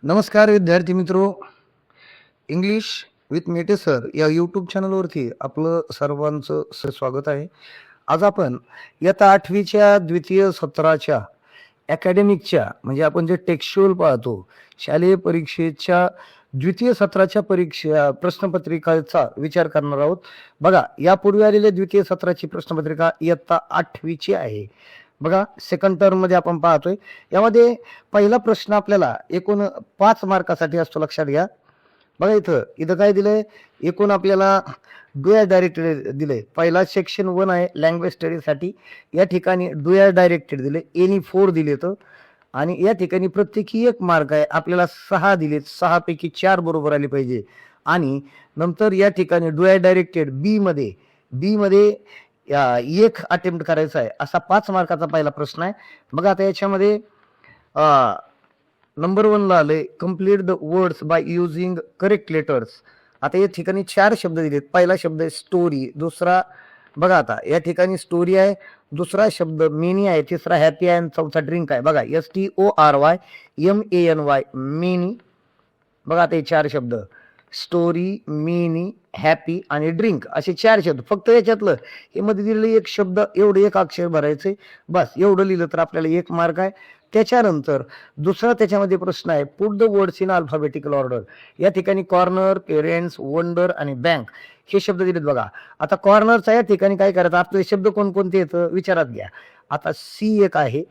नमस्कार विद्यार्थी मित्रो, इंग्लिश विथ मेटे सर या यूट्यूब चॅनलवरती आपलं सर्वांचं स्वागत आहे. आज आपण इयत्ता 8वीच्या द्वितीय सत्राच्या अकॅडमिकच्या म्हणजे आपण जे टेक्स्च्युअल पाहतो शालेय परीक्षेच्या द्वितीय सत्राच्या परीक्षा प्रश्नपत्रिकाचा विचार करणार आहोत. बघा, यापूर्वी आलेल्या द्वितीय सत्राची प्रश्नपत्रिका इयत्ता 8वीची आहे. बघा, सेकंड टर्म मध्ये आपण पाहतोय. यामध्ये पहिला प्रश्न आपल्याला एकूण 5 मार्कासाठी असतो, लक्षात घ्या. बघा, इथं इथं काय दिलंय, एकूण आपल्याला डुअल डायरेक्टेड दिले. पहिला सेक्शन 1 आहे लँग्वेज स्टडीसाठी. या ठिकाणी डुअल डायरेक्टेड दिले, एनी 4 दिले तर, आणि या ठिकाणी प्रत्येकी 1 मार्क आहे. आपल्याला 6 दिलेत, 6 पैकी 4 बरोबर आले पाहिजे. आणि नंतर या ठिकाणी डुअल डायरेक्टेड बी मध्ये एक अटेम्प्ट करायचा आहे, असा 5 मार्काचा पहिला प्रश्न आहे. बघा, आता याच्यामध्ये नंबर 1 ला आले, complete the words by using correct letters. आता या ठिकाणी 4 शब्द दिलेत. पहिला शब्द आहे स्टोरी, दुसरा बघा आता या ठिकाणी स्टोरी आहे, दुसरा शब्द मेनी आहे, तिसरा हॅपी आहे आणि चौथा ड्रिंक आहे. बघा, STORYMANY मेनी. बघा, आता हे 4 शब्द स्टोरी, मेनी, हॅपी आणि ड्रिंक असे 4 शब्द. फक्त याच्यातलं हे मध्ये दिलेलं एक शब्द, एवढं एक अक्षर भरायचे, बस एवढं लिहिलं तर आपल्याला 1 मार्क आहे. त्याच्यानंतर दुसरा त्याच्यामध्ये प्रश्न आहे, put the words in alphabetical order. या ठिकाणी कॉर्नर, पेरेंट्स, वंडर आणि बँक हे शब्द दिलेत. बघा, आता कॉर्नरचा या ठिकाणी काय करायचं, आपले शब्द कोणकोणते येतं विचारात घ्या. आता सी एक आहे,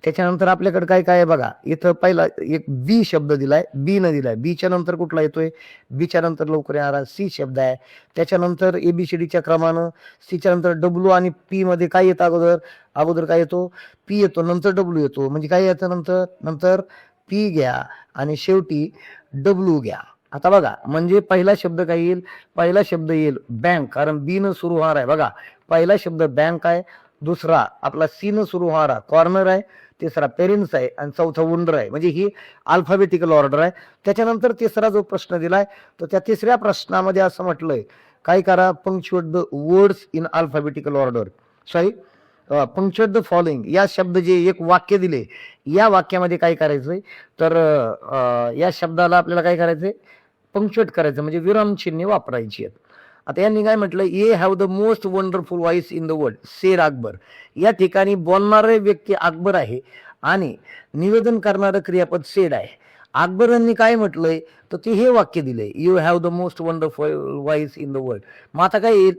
त्याच्यानंतर आपल्याकडे काय काय आहे बघा, इथं पहिला एक बी शब्द दिलाय, बी न दिलाय. बीच्या नंतर कुठला येतोय, बीच्या नंतर लवकर येणारा सी शब्द आहे. त्याच्यानंतर एबीसीडीच्या क्रमानं सीच्या नंतर डब्ल्यू आणि पी मध्ये काय येतं, अगोदर काय येतो, पी येतो, नंतर डब्ल्यू येतो. म्हणजे काय येतं, नंतर पी घ्या आणि शेवटी डब्ल्यू घ्या. आता बघा, म्हणजे पहिला शब्द काय येईल, पहिला शब्द येईल बँक, कारण बी न सुरू होणार आहे. बघा, पहिला शब्द बँक आहे, दुसरा आपला सी न सुरू होणारा कॉर्नर आहे, तिसरा पेरेंट्स आहे आणि चौथा वंडर आहे. म्हणजे ही अल्फाबेटिकल ऑर्डर आहे. त्याच्यानंतर तिसरा जो प्रश्न दिलाय, तर त्या तिसऱ्या प्रश्नामध्ये असं म्हटलंय, काय करा, punctuate the words in alphabetical order. Sorry, punctuate the following. या शब्द जे एक वाक्य दिले, या वाक्यामध्ये काय करायचंय, तर या शब्दाला आपल्याला काय करायचंय, पंक्च्युएट करायचं, म्हणजे विरामचिन्हे वापरायची आहेत. आता यांनी काय म्हटलं, ye have the most wonderful voice in the world, Sher Akbar. या ठिकाणी बोलणारे व्यक्ती अकबर आहे आणि निवेदन करणारं क्रियापद सेड आहे. अकबरांनी काय म्हटलंय, तर ते हे वाक्य दिलंय, you have the most wonderful voice in the world. मग आता काय येईल,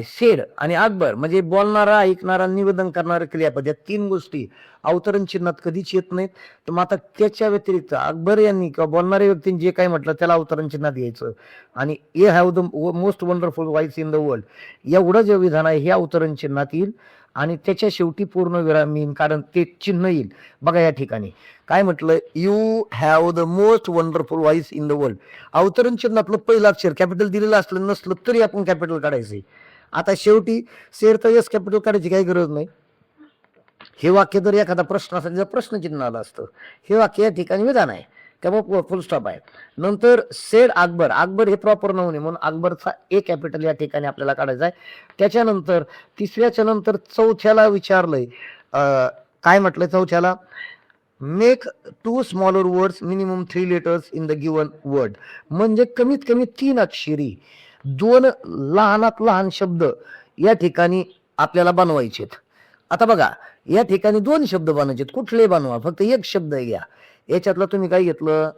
शेड आणि अकबर म्हणजे बोलणारा, ऐकणारा, निवेदन करणारं क्रियापद. या 3 गोष्टी अवतरण चिन्हात कधीच येत नाहीत. तर मग आता त्याच्या व्यतिरिक्त अकबर यांनी किंवा बोलणाऱ्या व्यक्तीने जे काय म्हटलं त्याला अवतरण चिन्हात घ्यायचं. आणि a have the most wonderful voice in the world एवढं जे विधान आहे हे अवतरण चिन्हात येईल आणि त्याच्या शेवटी पूर्ण विराम येईल, कारण ते चिन्ह येईल. बघा, या ठिकाणी काय म्हटलं, you have the most wonderful voice in the world. अवतरण चिन्हातलं पहिलं अक्षर कॅपिटल दिलेलं असलं नसलं तरी आपण कॅपिटल काढायचं. आता शेवटी शेर तर एस कॅपिटल काढायची काही गरज नाही. हे वाक्य जर एखादा प्रश्न असेल, जर प्रश्नचिन्ह आलं असतं, हे वाक्य या ठिकाणी विधान आहे, त्यामुळे फुल स्टॉप आहे. नंतर सेड अकबर, अकबर हे प्रॉपर नाऊन आहे म्हणून अकबरचा ए कॅपिटल या ठिकाणी आपल्याला काढायचा आहे. त्याच्यानंतर तिसऱ्याच्या नंतर चौथ्याला विचारलंय, काय म्हटलंय चौथ्याला, make 2 smaller words minimum 3 letters in the given word. म्हणजे कमीत कमी 3 अक्षरी 2 लहानात लहान शब्द या ठिकाणी आपल्याला बनवायचे. आता बघा, या ठिकाणी 2 शब्द बनवायचे, कुठले बनवा, फक्त एक शब्द घ्या. याच्यातलं तुम्ही काय घेतलं,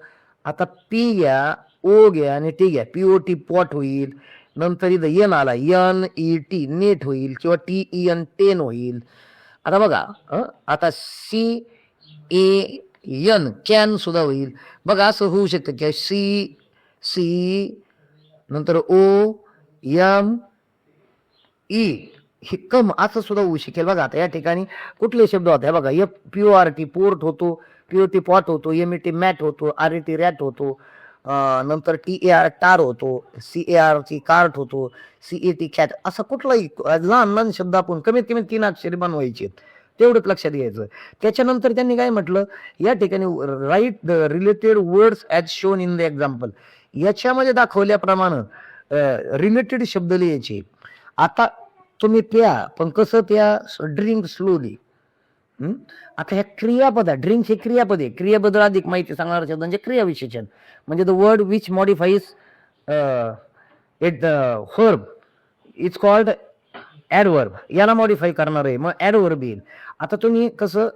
आता पी घ्या, ओ घ्या आणि टी घ्या. POT पॉट होईल. नंतर इथं एन आला, NET नेट होईल, किंवा TEN टेन होईल. आता बघा, आता CAN कॅन सुद्धा होईल. बघा, असं होऊ शकतं की C नंतर OME हे कम असं सुद्धा होऊ शकेल. बघा, आता या ठिकाणी कुठले शब्द होते, बघा, PORT पोर्ट होतो, POT पॉट होतो, MET मॅट होतो, RET रॅट होतो, नंतर TAR टार होतो, CART कार्ट होतो, CAT कॅट. असा कुठलाही लहान लहान शब्द आपण कमीत कमी 3 अक्षरी बनवायचे, तेवढंच लक्षात घ्यायचं. त्याच्यानंतर त्यांनी काय म्हटलं, या ठिकाणी write the related words as shown in the example. याच्यामध्ये दाखवल्याप्रमाणे रिलेटेड शब्द लिहायचे. आता तुम्ही प्या, पण कसं प्या, ड्रिंक स्लोली, आता ह्या क्रियापद ड्रिंक्स हे क्रियापद आहे. क्रियाबद्दल अधिक माहिती सांगणारा शब्द म्हणजे क्रियाविशेषण, म्हणजे the word which modifies it verb is called adverb. याला मॉडिफाय करणार आहे, मग ऍडवर्ब येईल. आता तुम्ही कसं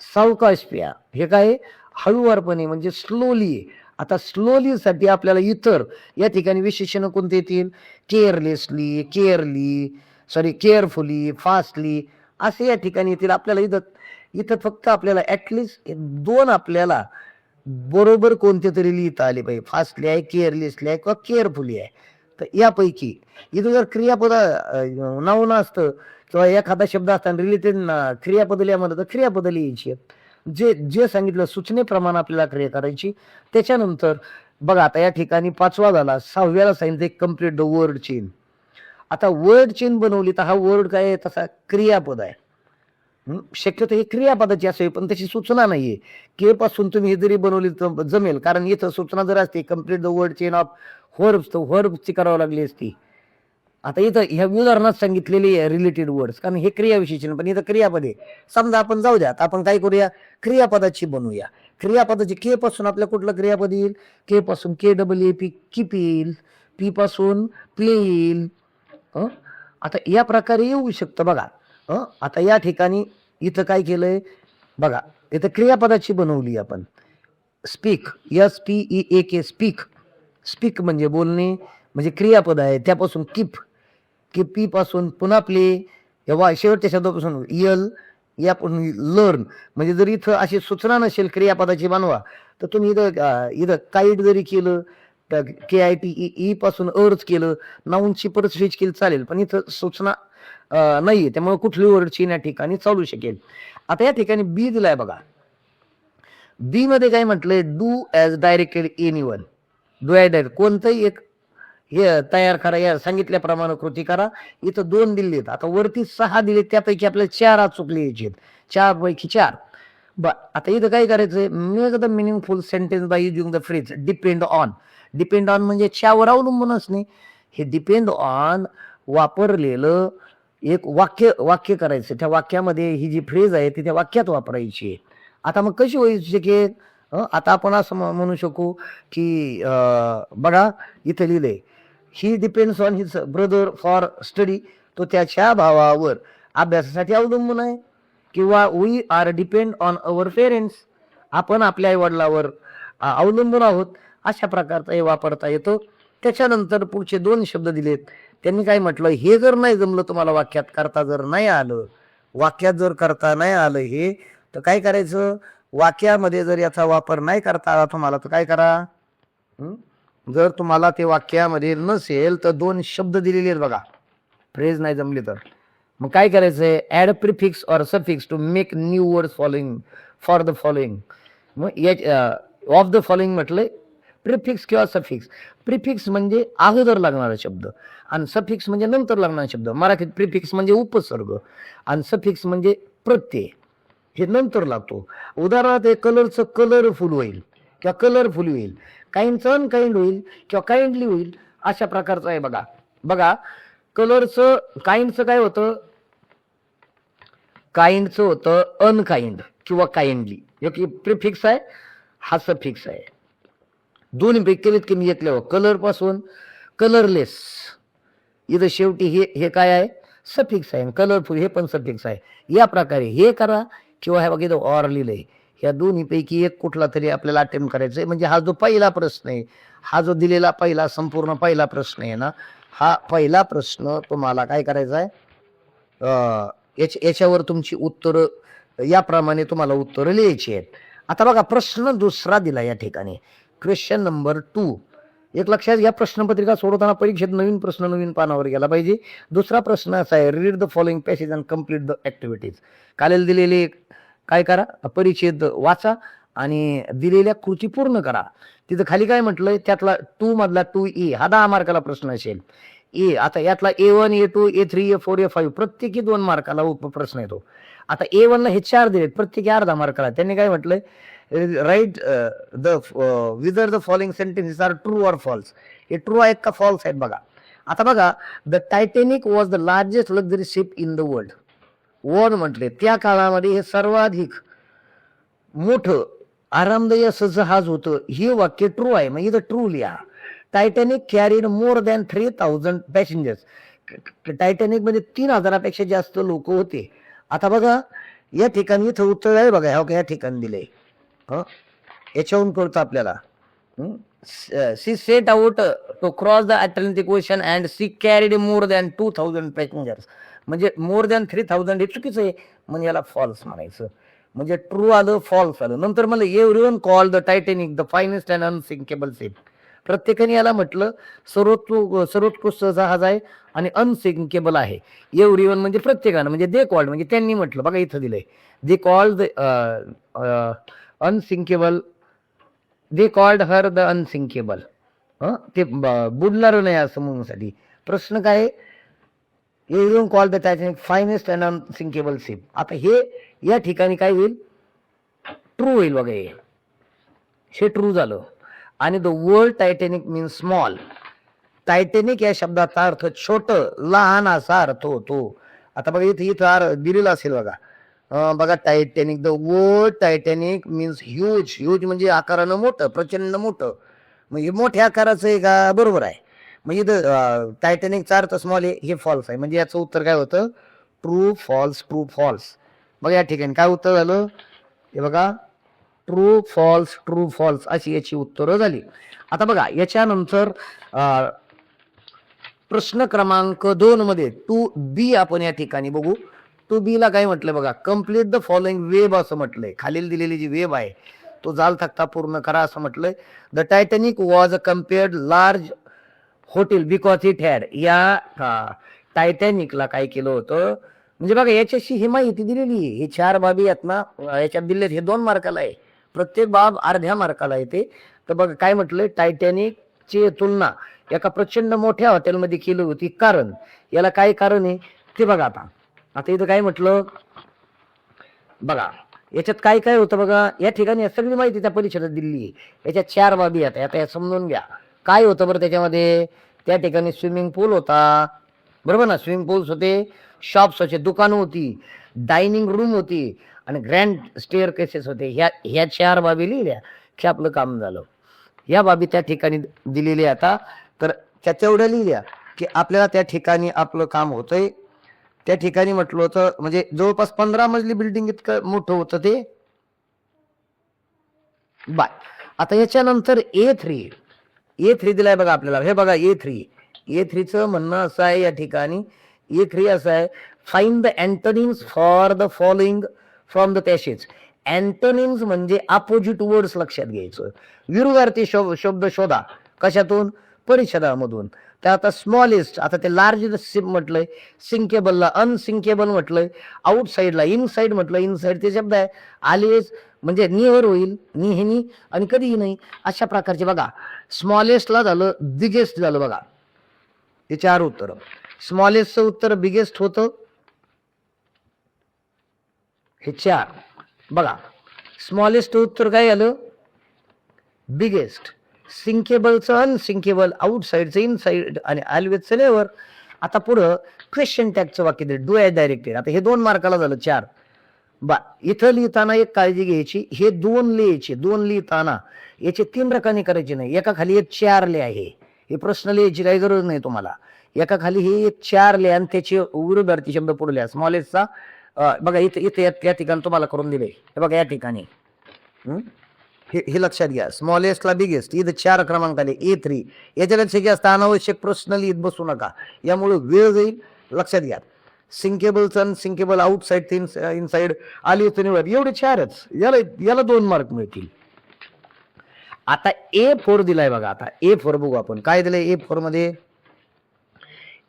सावकाश प्या, हे काय हळूवारपणे म्हणजे स्लोली. आता स्लोली साठी आपल्याला इतर या ठिकाणी विशेषण कोणते येतील? केअरलेसली, केअरफुली, फास्टली असे या ठिकाणी येतील. आपल्याला इथं फक्त आपल्याला ऍटलिस्ट दोन आपल्याला बरोबर कोणते तरी लिहिता आले पाहिजे. फास्टली आहे, केअरलेसली आहे किंवा केअरफुली आहे. तर यापैकी इथं जर क्रियापद नाव असतं किंवा एखादा शब्द असताना रिलेटेड क्रियापद लिहायला तर क्रियापद लिहायची. जे जे सांगितलं सूचनेप्रमाणे आपल्याला क्रिया करायची. त्याच्यानंतर बघा आता या ठिकाणी 5वा झाला. 6व्याला सांगितलं कम्प्लीट द वर्ड चेन. आता वर्ड चेन बनवली तर हा वर्ड काय आहे? तसा क्रियापद आहे. शक्यतो हे क्रियापदाची असेल, पण त्याची सूचना नाहीये. के पासून तुम्ही हे जरी बनवली तर जमेल, कारण इथं सूचना जर असते complete the word chain of verbs, तर व्हर्ब्सची करावं लागली असती. आता इथं ह्या उदाहरणात सांगितलेले रिलेटेड वर्ड्स, कारण हे क्रियाविशेषण पण इथं क्रियापद आहे. समजा आपण जाऊ द्या, आपण काय करूया, क्रियापदाची बनवूया. क्रियापदाची के पासून आपल्या कुठलं क्रियापद येईल? के पासून KEEP कीप येईल. पी पासून प्ले येईल. आता या प्रकारे येऊ शकतं बघा. आता या ठिकाणी इथं काय केलंय बघा, इथं क्रियापदाची बनवली आपण. Speak, SPEAK speak. स्पीक म्हणजे बोलणे, म्हणजे क्रियापद आहे. त्यापासून पी पासून पुन्हा प्ले, या शेवटच्या शब्दापासून या लर्न. म्हणजे जर इथं अशी सूचना नसेल क्रियापदाची बनवा, तर तुम्ही इथं काईट जरी केलं, KITE पासून अर्ज केलं, नाऊनची परत स्विच केली चालेल, पण इथं सूचना नाहीये, त्यामुळे कुठली वर्डची या ठिकाणी चालू शकेल. आता या ठिकाणी बी दिलाय बघा. बी मध्ये काय म्हटलंय? Do as directed anyone. Do as direct, कोणतंही एक हे तयार करा, या सांगितल्याप्रमाणे कृती करा. इथं 2 दिलेत. आता वरती 6 दिले, त्यापैकी आपल्याला 4 चुकले यायचे. 4 पैकी 4. आता इथं काय करायचंय? Make the meaningful sentence by using the phrase depend on. Depend on म्हणजे च्यावर अवलंबून असणे. हे डिपेंड ऑन वापरलेलं एक वाक्य करायचं. त्या वाक्यामध्ये ही जी फ्रेज आहे ती त्या वाक्यात वापरायची. आता मग कशी होऊ शकेल? आता आपण असं म्हणू शकू की बघा इथं लिहिलंय, he depends on his brother for study. तो त्याच्या भावावर अभ्यासासाठी अवलंबून आहे. किंवा we are depend on our parents. आपण आपल्या आई वडिलांवर अवलंबून आहोत. अशा प्रकारचा हे वापरता येतो. त्याच्यानंतर पुढचे 2 शब्द दिलेत. त्यांनी काय म्हटलं? हे जर नाही जमलं तुम्हाला वाक्यात करता जर नाही आलं, हे तर काय करायचं? वाक्यामध्ये जर याचा वापर नाही करता आला तुम्हाला तर काय करा? जर तुम्हाला ते वाक्यामध्ये नसेल तर 2 शब्द दिलेले आहेत बघा, फ्रेज नाही जमली तर मग काय करायचंय? Add prefix or suffix to make new word following for the following. मग ऑफ द फॉलोइंग म्हटलंय प्रिफिक्स किंवा सफिक्स. प्रिफिक्स म्हणजे अगोदर लागणारा शब्द आणि सफिक्स म्हणजे नंतर लागणारा शब्द. मराठीत प्रिफिक्स म्हणजे उपसर्ग आणि सफिक्स म्हणजे प्रत्यय, हे नंतर लागतो. उदाहरणार्थ कलरचं कलरफुल होईल किंवा कलरफुल होईल, काइंडचं अनकाइंड होईल किंवा काइंडली होईल. अशा प्रकारचं आहे बघा. कलरचं काइंडचं काय होतं? काइंडचं होतं अनकाइंड किंवा काइंडली. एक प्रिफिक्स आहे, हा सफिक्स आहे. दोन्ही पैकी कमीत कमी एक लिहावं. कलर पासून कलरलेस, इथं शेवटी हे काय आहे? सफिक्स आहे. कलरफुल हे पण सफिक्स आहे. या प्रकारे हे करा किंवा हे बघा ऑर लिहिलंय. ह्या दोन्ही पैकी एक कुठला तरी आपल्याला अटेम्प्ट करायचंय. म्हणजे हा जो पहिला प्रश्न आहे, हा जो दिलेला संपूर्ण पहिला प्रश्न आहे ना, हा पहिला प्रश्न तुम्हाला काय करायचा आहे? याच्यावर तुमची उत्तर याप्रमाणे तुम्हाला उत्तर लिहायची आहेत. आता बघा प्रश्न दुसरा दिला या ठिकाणी, क्वेश्चन नंबर 2. एक लक्षात घ्या, प्रश्नपत्रिका सोडवताना परीक्षेत नवीन प्रश्न नवीन पानावर गेला पाहिजे. दुसरा प्रश्न असा आहे, read the following passage and complete the activities. खालील दिलेले काय करा? परिच्छेद वाचा आणि दिलेल्या कृती पूर्ण करा. तिथं खाली काय म्हटलंय? त्यातला 2 मधला 2E हा 10 मार्काला प्रश्न असेल. आता यातला A1, A2, A3, A4, A5 प्रत्येकी 2 मार्काला प्रश्न येतो. आता A1 ला हे 4 दिलेत, प्रत्येकी अर्धा मार्काला. त्यांनी काय म्हटलंय? Right whether the following sentences are true or false. हे ट्रू आहेत का फॉल्स आहेत बघा. आता बघा, the Titanic was the largest luxury ship in the world. वॉन म्हटले, त्या काळामध्ये हे सर्वाधिक मोठं आरामदायी असं जहाज होतं. हे वाक्य ट्रू आहे, मग इथं ट्रू लिहा. Titanic carried more than 3000 passengers. Titanic मध्ये 3000पेक्षा जास्त लोक होते. आता बघा या ठिकाणी इथं उत्तर आहे बघा, ह्या या ठिकाणी दिले. याच्याहून कळतं आपल्याला. She set out to cross the Atlantic ocean and she carried more than 2000 passengers. म्हणजे मोर दॅन 3000 हे चुकीचं आहे, म्हणजे याला फॉल्स म्हणायचं. म्हणजे ट्रू आलं, फॉल्स आलं. नंतर मला everyone call the Titanic the finest and unsinkable ship. प्रत्येकाने याला म्हटलं सर्वोत्कृष्ट जहाज आहे आणि अनसिंकेबल आहे. एव्हरीवन म्हणजे प्रत्येकानं, म्हणजे दे कॉल्ड म्हणजे त्यांनी म्हटलं. बघा इथं दिलंय, they called unsinkable, they called her the unsinkable. ते बुडणार नाही असं म्हणण्यासाठी. प्रश्न काय, everyone called the Titanic finest and unsinkable ship. आता हे या ठिकाणी काय होईल, ट्रू होईल बघा. हे ट्रू झालं. आणि the word Titanic means small. Titanic या शब्दाचा अर्थ छोट, लहान असा अर्थ होतो. आता बघा इथं दिलेला असेल बघा. बघा Titanic, the word Titanic means huge. Huge म्हणजे आकारानं मोठं, प्रचंड मोठं. म्हणजे मोठ्या आकाराचं आहे का, बरोबर आहे. म्हणजे इथं टायटॅनिकचा अर्थ स्मॉल आहे, हे फॉल्स आहे. म्हणजे याचं उत्तर काय होतं, ट्रू फॉल्स, ट्रू फॉल्स. बघा या ठिकाणी काय उत्तर झालं, हे बघा ट्रू फॉल्स, ट्रू फॉल्स अशी याची उत्तरं झाली. आता बघा याच्यानंतर प्रश्न क्रमांक 2 मध्ये 2B आपण या ठिकाणी बघू. 2B ला काय म्हटलं बघा, कम्प्लीट द फॉलोइंग वेब असं म्हटलंय. खालील दिलेली जी वेब आहे तो जाल तक्ता पूर्ण करा असं म्हटलंय. The Titanic was a compared large hotel because it had. या टायटॅनिकला काय केलं होतं, म्हणजे बघा याच्याशी ही माहिती दिलेली आहे. हे 4 बाबी आहेत ना याच्यात दिलेत. हे 2 मार्काला आहे, प्रत्येक बाब अर्ध्या मार्काला येते. तर बघा काय म्हटलंय, टायटॅनिकची तुलना एका प्रचंड मोठ्या हॉटेलमध्ये केली होती. कारण याला काय कारण आहे ते बघा. आता इथं काय म्हटलं बघा, याच्यात काय काय होतं बघा. या ठिकाणी सगळी माहिती त्या परिषदेत दिली आहे. याच्यात 4 बाबी आहेत. आता समजून घ्या काय होतं बरं त्याच्यामध्ये. त्या ठिकाणी स्विमिंग पूल होता, बरोबर ना, स्विमिंग पूल्स होते, शॉप्स होते, दुकानं होती, डायनिंग रूम होती आणि ग्रँड स्टेअर केसेस होते. ह्या 4 बाबी लिहिल्या की आपलं काम झालं. या बाबी त्या ठिकाणी दिलेल्या. आता तर त्या तेवढ्या लिहिल्या की आपल्याला त्या ठिकाणी आपलं काम होतंय. त्या ठिकाणी म्हटलं होतं म्हणजे जवळपास 15 मजली बिल्डिंग इतकं मोठं होतं ते. बाय. आता याच्यानंतर A3 दिलाय बघा आपल्याला. हे बघा A3चं म्हणणं असं आहे या ठिकाणी. A3 असं आहे, find the antonyms for the following from the passage. Antonyms म्हणजे अपोजिट वर्ड्स लक्षात घ्यायचं. विरुद्धार्थी शब्द शोधा. कशातून, परिच्छेदामधून. तर आता स्मॉलेस्ट, आता ते लार्जेस्ट म्हटलंय, सिंकेबलला अनसिंकेबल म्हटलंय, आउटसाईडला इनसाईड म्हटलं. इनसाईड ते शब्द आहे. आलेज म्हणजे नियर होईल, निहेनी आणि कधीही नाही, अशा प्रकारचे बघा. स्मॉलेस्टला झालं, बिगेस्ट झालं बघा. हे 4 उत्तर. स्मॉलेस्टचं उत्तर बिगेस्ट होतं, हे 4 बघा. स्मॉलेस्ट उत्तर काय आलं, बिगेस्ट. सिंकेबलचं अनसिंकेबल, आउटसाईडचं इनसाईड आणि ऑलवेजचं नेव्हर. आता पुढं क्वेश्चन टॅगचं वाक्य दिलं, डू ॲज डायरेक्टेड. आता हे 2 मार्काला झालं 4. इथं लिहिताना एक काळजी घ्यायची, हे 2 लिहायचे. 2 लिहिताना याचे 3 रकाने करायचे नाही. एका खाली एक 4 लिहाय. हे प्रश्न लिहायची काही गरज नाही तुम्हाला. एका खाली हे एक 4 लिहा आणि त्याचे विरुद्धार्थी शब्द पुढे लिहा. स्मॉलेस्टचा बघा इथे या ठिकाणी तुम्हाला करून दिले. हे बघा या ठिकाणी हे लक्षात घ्या. स्मॉलेस्टला बिगेस्ट. इथं 4 क्रमांक आले A3. याच्यापेक्षा जास्त अनावश्यक प्रश्न लिहित बसू नका, यामुळे वेळ जाईल. लक्षात घ्या. सिंकेबलचं अनसिंकेबल, आउटसाईड इनसाईड, आलीचं निवड, एवढे 4च. याला 2 मार्क मिळतील. आता A4 दिलाय बघा. आता A4 बघू आपण काय दिलंय.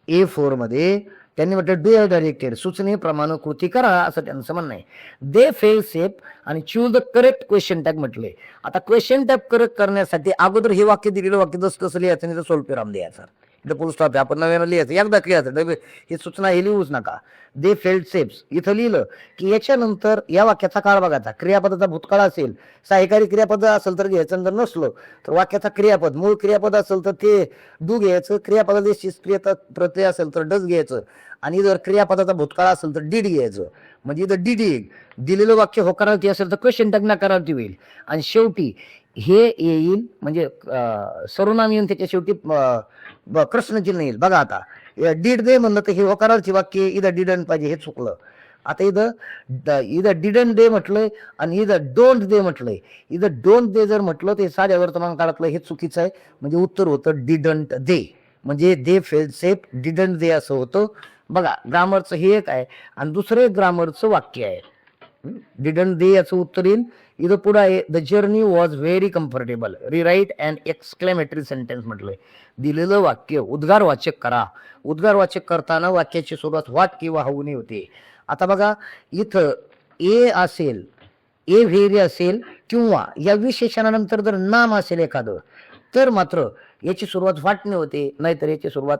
A4 मध्ये त्यांनी म्हटलं डू डायरेक्टेड, सूचनेप्रमाणे कृती करा असं त्यांचं म्हणणं आहे. दे फेल सेफ आणि choose the correct question tag म्हटले. आता क्वेश्चन टॅग करेक्ट करण्यासाठी अगोदर हे वाक्य दिलेलं वाक्य जसं कसं लिहायचं नाही तर स्वल्पविराम द्यायचा. इथं फुल स्टॉप आहे, आपण नव्यानं लिहायचं, एकदा लिहायचं. ही सूचना हे लिहूच नका. दे फेल्ड सेफ्स इथं लिहिलं की याच्यानंतर या वाक्याचा काळ बघायचा. क्रियापदाचा भूतकाळ असेल, सहाय्यकारी क्रियापद असेल तर घ्यायचं, जर नसलं तर वाक्याचा क्रियापद, मूळ क्रियापद असेल तर ते डू घ्यायचं, क्रियापदाची प्रत्यय असेल तर डज घ्यायचं आणि जर क्रियापदाचा भूतकाळ असेल तर डीड घ्यायचं, म्हणजे इथं डीड येईल. दिलेलं वाक्य होकारार्थी असेल तर क्वेश्चन टॅग नकारार्थी होईल. आणि शेवटी हे येईल म्हणजे सर्वनाम येऊन त्याच्या शेवटी प्रश्नचिन्ह येईल. बघा आता डीड दे म्हणलं तर हे होकारार्थी वाक्य, इथं डिडंट पाहिजे, हे चुकलं. आता इथं डिडंट दे म्हटलंय आणि इथं डोंट दे म्हटलंय. इथं डोंट दे जर म्हटलं ते साध्या वर्तमान काळातलं हे चुकीचं आहे. म्हणजे उत्तर होतं डिडंट दे, म्हणजे दे फेल सेफ डिडंट दे असं होतं. बघा ग्रामरचं हे एक आहे आणि दुसरं एक ग्रामरचं वाक्य आहे. डिडंट दे याचं उत्तर येईल. इथं पुढे आहे the journey was very comfortable, rewrite and exclamatory sentence म्हटलंय. दिलेलं वाक्य उद्गारवाचक करा. उद्गारवाचक करताना वाक्याची सुरुवात व्हॉट किंवा हाऊने होते. आता बघा इथं ए असेल, ए व्हेरी असेल किंवा या विशेषणानंतर जर नाम असेल एखादं तर मात्र याची सुरुवात व्हॉटने होते, नाहीतर याची सुरुवात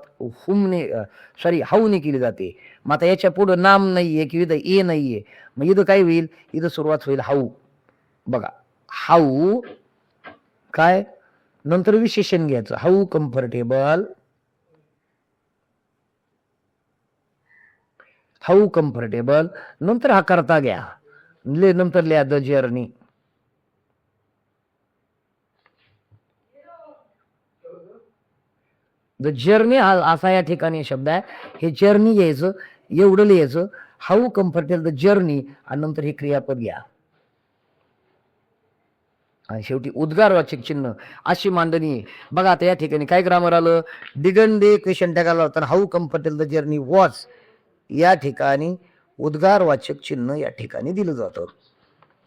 हाऊने केली जाते. मग आता याच्या पुढं नाम नाहीये किंवा इथं ए नाहीये, मग इथं काय होईल, इथं सुरुवात होईल हाऊ. बघा हाऊ काय, नंतर विशेषण घ्यायचं हाऊ कम्फर्टेबल, हाऊ कम्फर्टेबल, नंतर हा करता घ्या, नंतर लिहा द जर्नी. द जर्नी हा असा या ठिकाणी शब्द आहे. हे जर्नी घ्यायचं, एवढं लिहायचं हाऊ कम्फर्टेबल द जर्नी आणि नंतर हे क्रियापद घ्या आणि शेवटी उद्गारवाचक चिन्ह अशी मांडणी. बघा आता या ठिकाणी काय ग्रामर आलं, डिडंट दे क्वेश्चन टॅग आला होता, how comfortable the journey was, या ठिकाणी उद्गारवाचक चिन्ह या ठिकाणी दिलं जातं.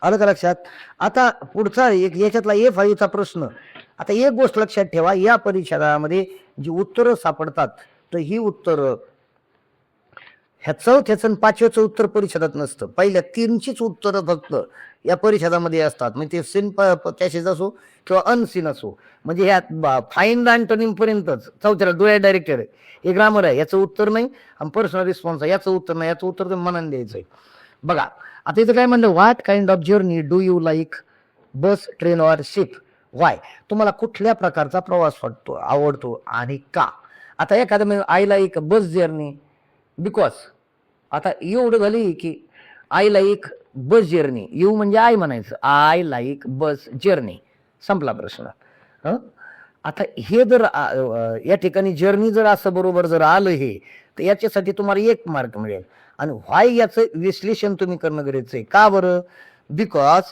आलं का लक्षात. आता पुढचा एक याच्यातला ए फाईव्हचा प्रश्न. आता एक गोष्ट लक्षात ठेवा, या परिच्छेदामध्ये जी उत्तरं सापडतात तर ही उत्तरं ह्या चौथ्याचं आणि पाचव्याचं उत्तर परिच्छेदात नसतं. पहिल्या तीनचीच उत्तरं फक्त या परिच्छेदामध्ये असतात. म्हणजे ते सीन पॅसेज असो किंवा अनसीन असो, म्हणजे ह्या फाईन अँटोनिम पर्यंतच चौथ्याला डोळ्या डायरेक्टर हे ग्रामर आहे, याचं उत्तर नाही. आणि पर्सनल रिस्पॉन्स आहे, याचं उत्तर नाही. याचं उत्तर तुम्ही मनाने द्यायचंय. बघा आता इथं काय म्हणलं, what kind of journey do you like, bus train or ship, Y, तुम्हाला कुठल्या प्रकारचा प्रवास आवडतो आणि का. आता एखादं म्हणजे I like bus journey because, आता एवढं झाली की I like bus journey, you म्हणजे आय म्हणायचं, आय लाईक बस जर्नी, संपला प्रश्न. आता हे जर या ठिकाणी जर्नी जर असं बरोबर जर आलं हे, तर याच्यासाठी तुम्हाला 1 मार्क मिळेल. आणि व्हाय याचं विश्लेषण तुम्ही करणं गरजेचं आहे. का बरं, because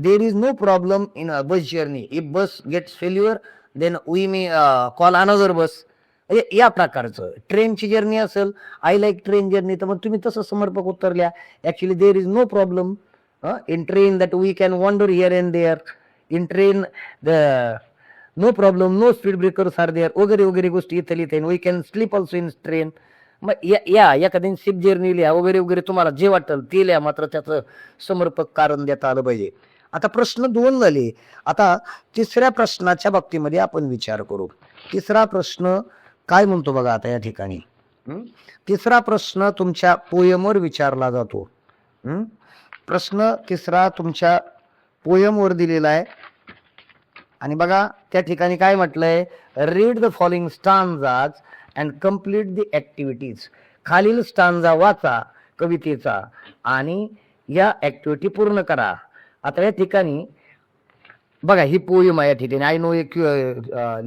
there is no problem in bus journey, if bus gets failure then we may call another bus, या प्रकारचं. ट्रेनची जर्नी असेल, आय लाईक ट्रेन जर्नी, तर मग तुम्ही तसं समर्पक उत्तर लिहा. Actually there is no problem in train that we can wander here and there, in train no problem, no speed breakers are there, वगैरे वगैरे गोष्टी इथे लिहिता. We can sleep also in train. मग या एखाद्या शिप जर्नी लिहा, वगैरे वगैरे तुम्हाला जे वाटेल ते लिहा, मात्र त्याचं समर्पक कारण देता आलं पाहिजे. आता प्रश्न 2 झाले. आता तिसऱ्या प्रश्नाच्या बाबतीमध्ये आपण विचार करू. तिसरा प्रश्न काय म्हणतो बघा आता या ठिकाणी. तिसरा प्रश्न तुमच्या पोयमवर विचारला जातो. प्रश्न तिसरा तुमच्या पोयमवर दिलेला आहे. आणि बघा त्या ठिकाणी काय म्हटलंय, read the following stanzas and complete the activities, खालील स्टांजा वाचा कवितेचा आणि या ऍक्टिव्हिटी पूर्ण करा. आता या ठिकाणी बघा ही पोयम आहे. या ठिकाणी I know a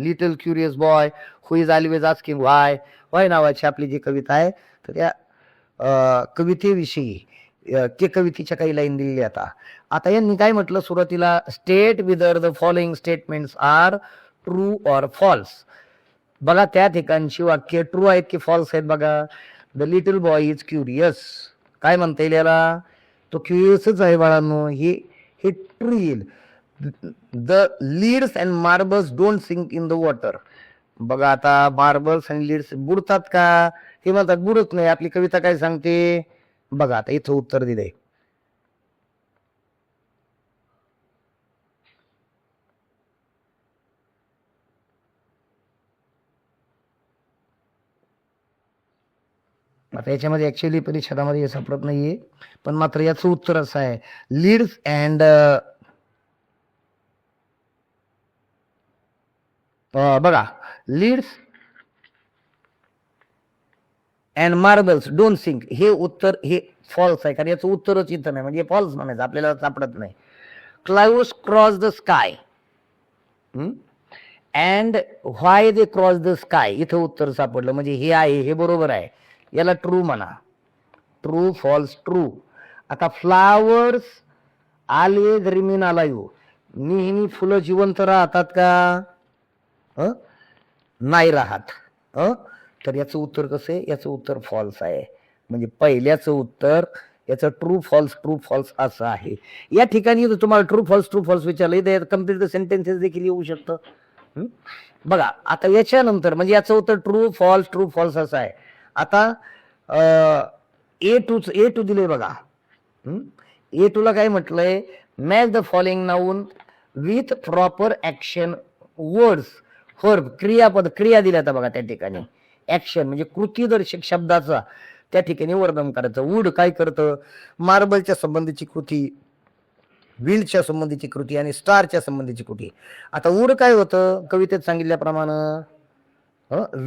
little curious boy who is always asking why, why नावाची आपली जी कविता आहे, तर त्या कवितेविषयी ते कवितेच्या काही लाईन दिलेल्या. आता यांनी काय म्हटलं सुरुवातीला, state whether the following statements are true or false. बघा त्या ठिकाणची वाक्य ट्रू आहेत की फॉल्स आहेत. बघा the little boy is curious, काय म्हणता येईल याला, तो क्युरियसच आहे बाळांनो, हे ट्रू येईल. The leads and marbles don't sink in the water. बघा आता मार्बल्स आणि लीड्स बुडतात का, हे म्हणतात बुडत नाही. आपली कविता काय सांगते बघा, आता इथं उत्तर दिलंय. आता याच्यामध्ये ऍक्च्युअली परिच्छेदामध्ये हे सापडत नाहीये, पण मात्र याचं उत्तर असं आहे, लीड्स अँड बघा leads and marbles don't sink, हे उत्तर हे फॉल्स आहे, कारण याचं उत्तरच इथं नाही, म्हणजे फॉल्स म्हणायचं, आपल्याला सापडत नाही. Clouds cross the sky and why they cross the sky, इथं उत्तर सापडलं, म्हणजे हे आहे, हे बरोबर आहे, याला ट्रू म्हणा. True false true. आता फ्लावर्स ऑलवेज रिमेन अलाइव्ह, नेहमी फुलं जिवंत राहतात का? नाही राहत. तर याचं उत्तर कसं आहे? याचं उत्तर फॉल्स आहे, म्हणजे पहिल्याचं उत्तर याचं ट्रू फॉल्स असं आहे. या ठिकाणी तुम्हाला ट्रू फॉल्स विचारलं, कम्प्लीट सेंटेन्सेस देखील येऊ शकतं. बघा आता याच्यानंतर म्हणजे याचं उत्तर ट्रू फॉल्स असं आहे. आता ए टू दिले बघा. ए टू ला काय म्हटलंय? Match the following noun with proper action words. Verb क्रियापद, क्रिया दिल्या बघा त्या ठिकाणी. ऍक्शन म्हणजे कृतीदर्शक शब्दाचा त्या ठिकाणी वर्णन करायचं. वूड काय करतं? मार्बलच्या संबंधीची कृती, विंडच्या संबंधीची कृती आणि स्टारच्या संबंधीची कृती. आता वूड काय होतं? कवितेत सांगितल्याप्रमाणे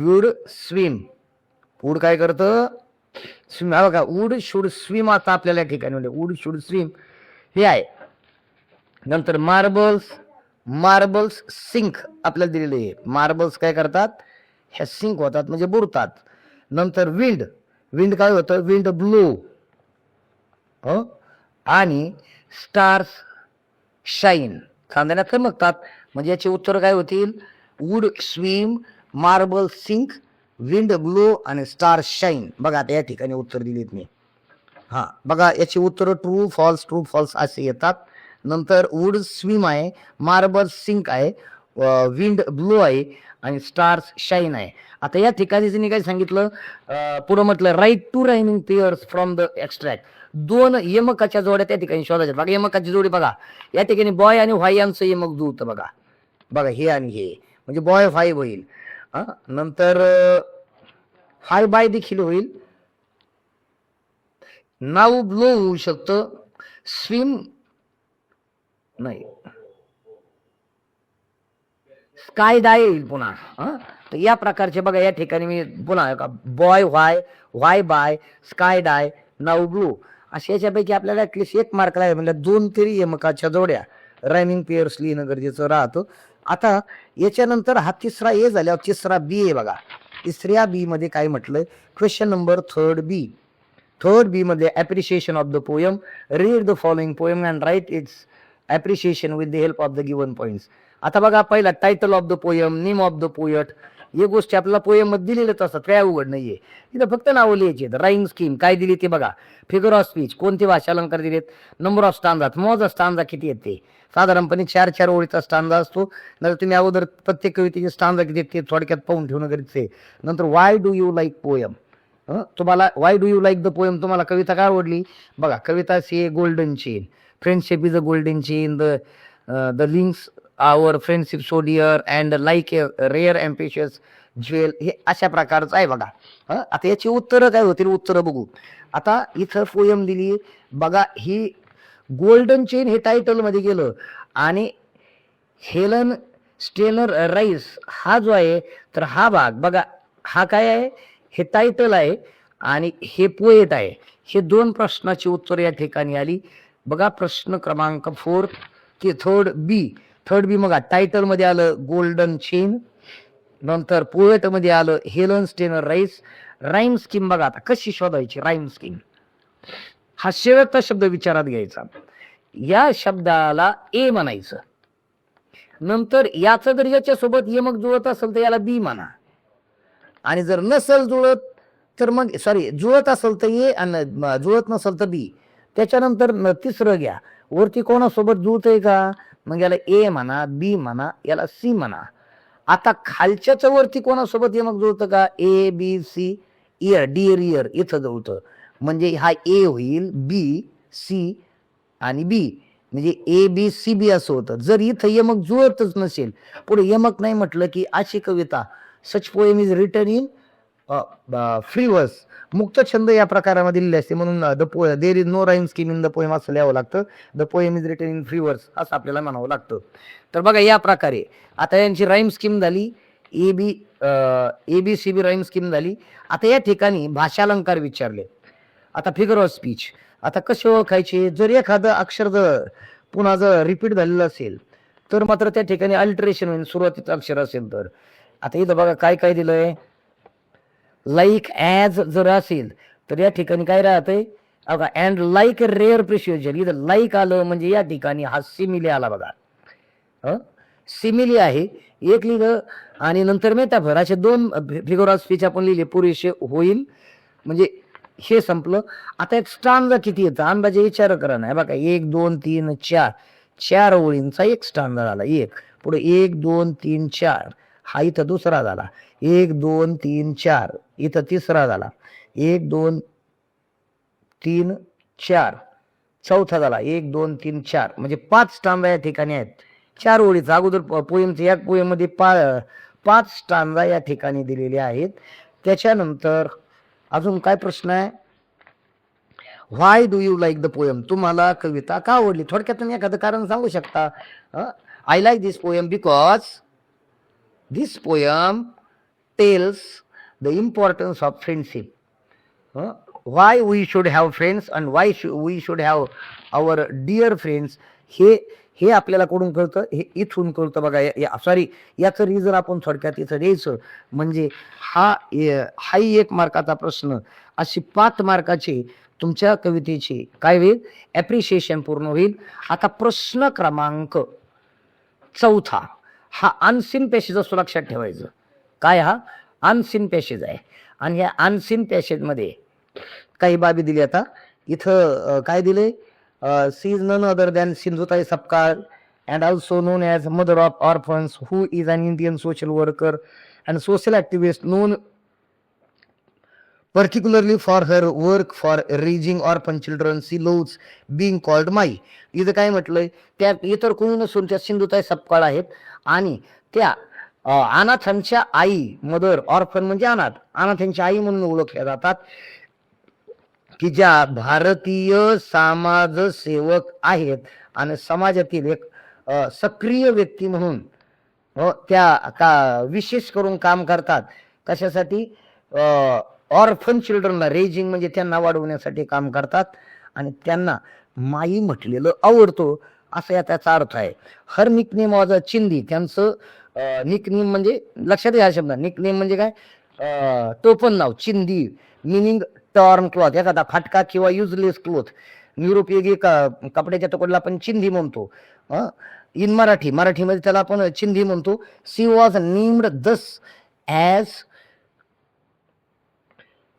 वूड स्विम. वूड काय करतं? स्विम. बघा वूड शुड स्विम, आता आपल्याला या ठिकाणी म्हणजे वूड शुड स्विम हे आहे. नंतर मार्बल्स सिंक आपल्याला दिलेले आहे. मार्बल्स काय करतात? ह्या सिंक होतात म्हणजे बुडतात. नंतर विंड काय होतं? Wind blow. आणि स्टार्स शाईन, चांदण्यात चमकतात. म्हणजे याचे उत्तर काय होतील? Wood swim, marble sink, wind blow आणि स्टार शाईन. बघा आता या ठिकाणी उत्तर दिलीत मी. बघा याची उत्तर ट्रू फॉल्स असे येतात. नंतर वूड स्विम आहे, मार्बल सिंक आहे, विंड ब्लो आहे आणि स्टार्स शाईन आहे. आता या ठिकाणी त्यांनी काय सांगितलं? पुढे म्हटलं write two rhyming pairs from the extract. 2 यमकाच्या जोड्या त्या ठिकाणी शोधायच्या. बघा यमकाची जोडी बघा, या ठिकाणी बॉय आणि व्हाय यांचं यमक जुळतं. बघा हे आणि हे, म्हणजे बॉय व्हाय होईल. नंतर हाय बाय देखील होईल. नाव ब्लो होऊ शकतं. स्विम नाही, स्काय डाय येईल पुन्हा. तर या प्रकारचे बघा या ठिकाणी मी पुन्हा बॉय व्हाय बाय, स्काय डाय, नाव ब्लू अशा याच्यापैकी आपल्याला ऍटलिस्ट 1 मार्क आहे, म्हणजे 2 तरी यमकाच्या जोड्या रायमिंग पेअर्स लिहिणं गरजेचं राहतं. आता याच्यानंतर हा तिसरा ए झाल्यावर तिसरा बी आहे. बघा तिसऱ्या बी मध्ये काय म्हटलंय? क्वेश्चन नंबर थर्ड बी मध्ये appreciation of the poem. Read the following poem and write its appreciation with the help of the given points. आता बघा पहिला title of the poem, name of the poet, हे गोष्टी आपल्याला poem मध्ये दिलेलेच असतात, काय अवघड नाहीये. तिथं फक्त नावं लिहायची. राईम स्कीम काय दिली ते बघा. फिगर ऑफ स्पीच कोणते भाषा अलंकार दिलेत. नंबर ऑफ स्टांजात, मोजा स्टांजा किती येते. साधारणपणे 4 ओळीचा स्टांजा असतो. नंतर तुम्ही अगोदर प्रत्येक कवितेचे स्टांजा किती ते थोडक्यात पाहून ठेवणं गरजेचं आहे. नंतर why do you like poem. तुम्हाला why do you like the poem, तुम्हाला कविता काय आवडली? बघा कविता see golden chain, friendship is a golden chain, the links our friendship so dear and like a rare and precious jewel. हे अशा प्रकारचं आहे बघा. आता याची उत्तरं काय होतील? उत्तरं बघू. आता इथं पोएम दिली बघा. ही गोल्डन चेन हे टायटल मध्ये गेलं आणि हेलन स्टेनर राईस हा जो आहे, तर हा भाग बघा, हा काय आहे? हे टायटल आहे आणि हे पोएट आहे. हे 2 प्रश्नाची उत्तर या ठिकाणी आली. बघा प्रश्न क्रमांक 4 ते थर्ड बी मग टायटल मध्ये आलं गोल्डन चेन, नंतर पोएट मध्ये आलं Helen Steiner Rice. Rhyme scheme बघा आता कशी शोधायची. राईम स्कीम हा शेवटचा शब्द विचारात घ्यायचा. या शब्दाला ए म्हणायचं. नंतर याचं जर याच्यासोबत यमक जुळत असेल तर याला बी म्हणा, आणि जर नसेल जुळत तर मग जुळत असेल तर ए आणि जुळत नसेल तर बी. त्याच्यानंतर तिसरं घ्या, वरती कोणासोबत जुळतंय का, मग याला ए म्हणा, बी म्हणा, याला सी म्हणा. आता खालच्याच वरती कोणासोबत यमक जुळतं का? A B C, year dear year इथं जुळतं, म्हणजे हा ए होईल, बी सी आणि बी, म्हणजे ए बी सी बी असं होतं. जर इथं यमक जुळतच नसेल, पुढे यमक नाही म्हटलं की अशी कविता, such poem is written in free verse, मुक्त छंद या प्रकारामध्ये लिहिले असते. म्हणून there is no rhyme scheme in the poem असं लिहावं लागतं. The poem is written in free verse असं आपल्याला म्हणावं लागतं. तर बघा या प्रकारे आता यांची राईम स्कीम झाली. ABCB राईम स्कीम झाली. आता या ठिकाणी भाषालंकार विचारले. आता फिगर ऑफ स्पीच. आता कसे ओळखायचे? जर एखादं अक्षर जर पुन्हा जर रिपीट झालेलं असेल तर मात्र त्या ठिकाणी अल्टरेशन होईल. सुरुवातीचं अक्षर असेल तर. आता इथं बघा काय काय दिलंय. लाईक ॲज जर असेल तर या ठिकाणी काय राहतंय बघा, अँड लाईक रेअर प्रिशियशन. इथं लाईक आलं म्हणजे या ठिकाणी हा सिमिली आला बघा. सिमिली आहे एक लिहिलं आणि नंतर मेटाफर असे दोन फिगर ऑफ स्पीच आपण लिहिले पुरेसे होईल. म्हणजे हे संपलं. आता एक स्टांजा किती येतं अंदाजे विचार करा ना. बघा 1 2 3 4 4 ओळींचा एक स्टांजा झाला. एक पुढे 1 2 3 4 हा इथं दुसरा झाला. 1 2 3 4 इथं तिसरा झाला. 1 2 3 4 चौथा झाला. 1 2 3 4 म्हणजे 5 स्टांजा या ठिकाणी आहेत. 4 ओळीचा अगोदर पोएमच्या या पोएम मध्ये 5 स्टांजा या ठिकाणी दिलेले आहेत. त्याच्यानंतर अजून काय प्रश्न आहे. Why do you like the poem. तुम्हाला कविता का आवडली? थोडक्यातून एखादं कारण सांगू शकता. I like this poem because this poem tells the importance of friendship. why we should have friends and why we should have our dear friends. हे आपल्याला कोणून कळतं? हे इथून कळतं बघा. सॉरी याचं रिझन आपण थोडक्यात इथं द्यायचं. म्हणजे हाही 1 मार्काचा प्रश्न. अशी 5 मार्काचे तुमच्या कवितेचे काय होईल ॲप्रिशिएशन पूर्ण होईल. आता प्रश्न क्रमांक 4 हा अनसीन पॅसेज असतो. लक्षात ठेवायचं. काय हा अनसीन पॅसेज आहे. आणि या अनसीन पॅसेज मध्ये काही बाबी दिली. आता इथं काय दिले. She is none other than Sindhutai Sapkal and also known as mother of orphans who is an Indian social worker and social activist known particularly for her work for raising orphan children. She loves being called my. इथं काय म्हटलंय त्या इतर कोणी नसून त्या सिंधुताई सपकाळ आहेत आणि त्या अनाथांच्या आई मदर ऑर्फन म्हणजे अनाथांच्या आई म्हणून ओळखल्या जातात की ज्या भारतीय समाजसेवक आहेत आणि समाजातील एक सक्रिय व्यक्ती म्हणून त्या विशेष करून काम करतात. कशासाठी? ऑर्फन चिल्ड्रनला रेजिंग म्हणजे त्यांना वाढवण्यासाठी काम करतात आणि त्यांना माई म्हटलेलं आवडतो असं त्याचा अर्थ आहे. हर निकनेम वॉज अ चिंदी. त्यांचं निकनेम म्हणजे लक्षात घ्या शब्द. निकनेम म्हणजे काय? टोपण नाव. चिंदी मिनिंग टॉर्न क्लॉथ. एखादा फाटका किंवा युजलेस क्लोथ निरुपयोगी कपड्याच्या तुकडला आपण चिंदी म्हणतो. इन मराठीमध्ये त्याला आपण चिंदी म्हणतो. सी वॉज नेम्ड दस ॲज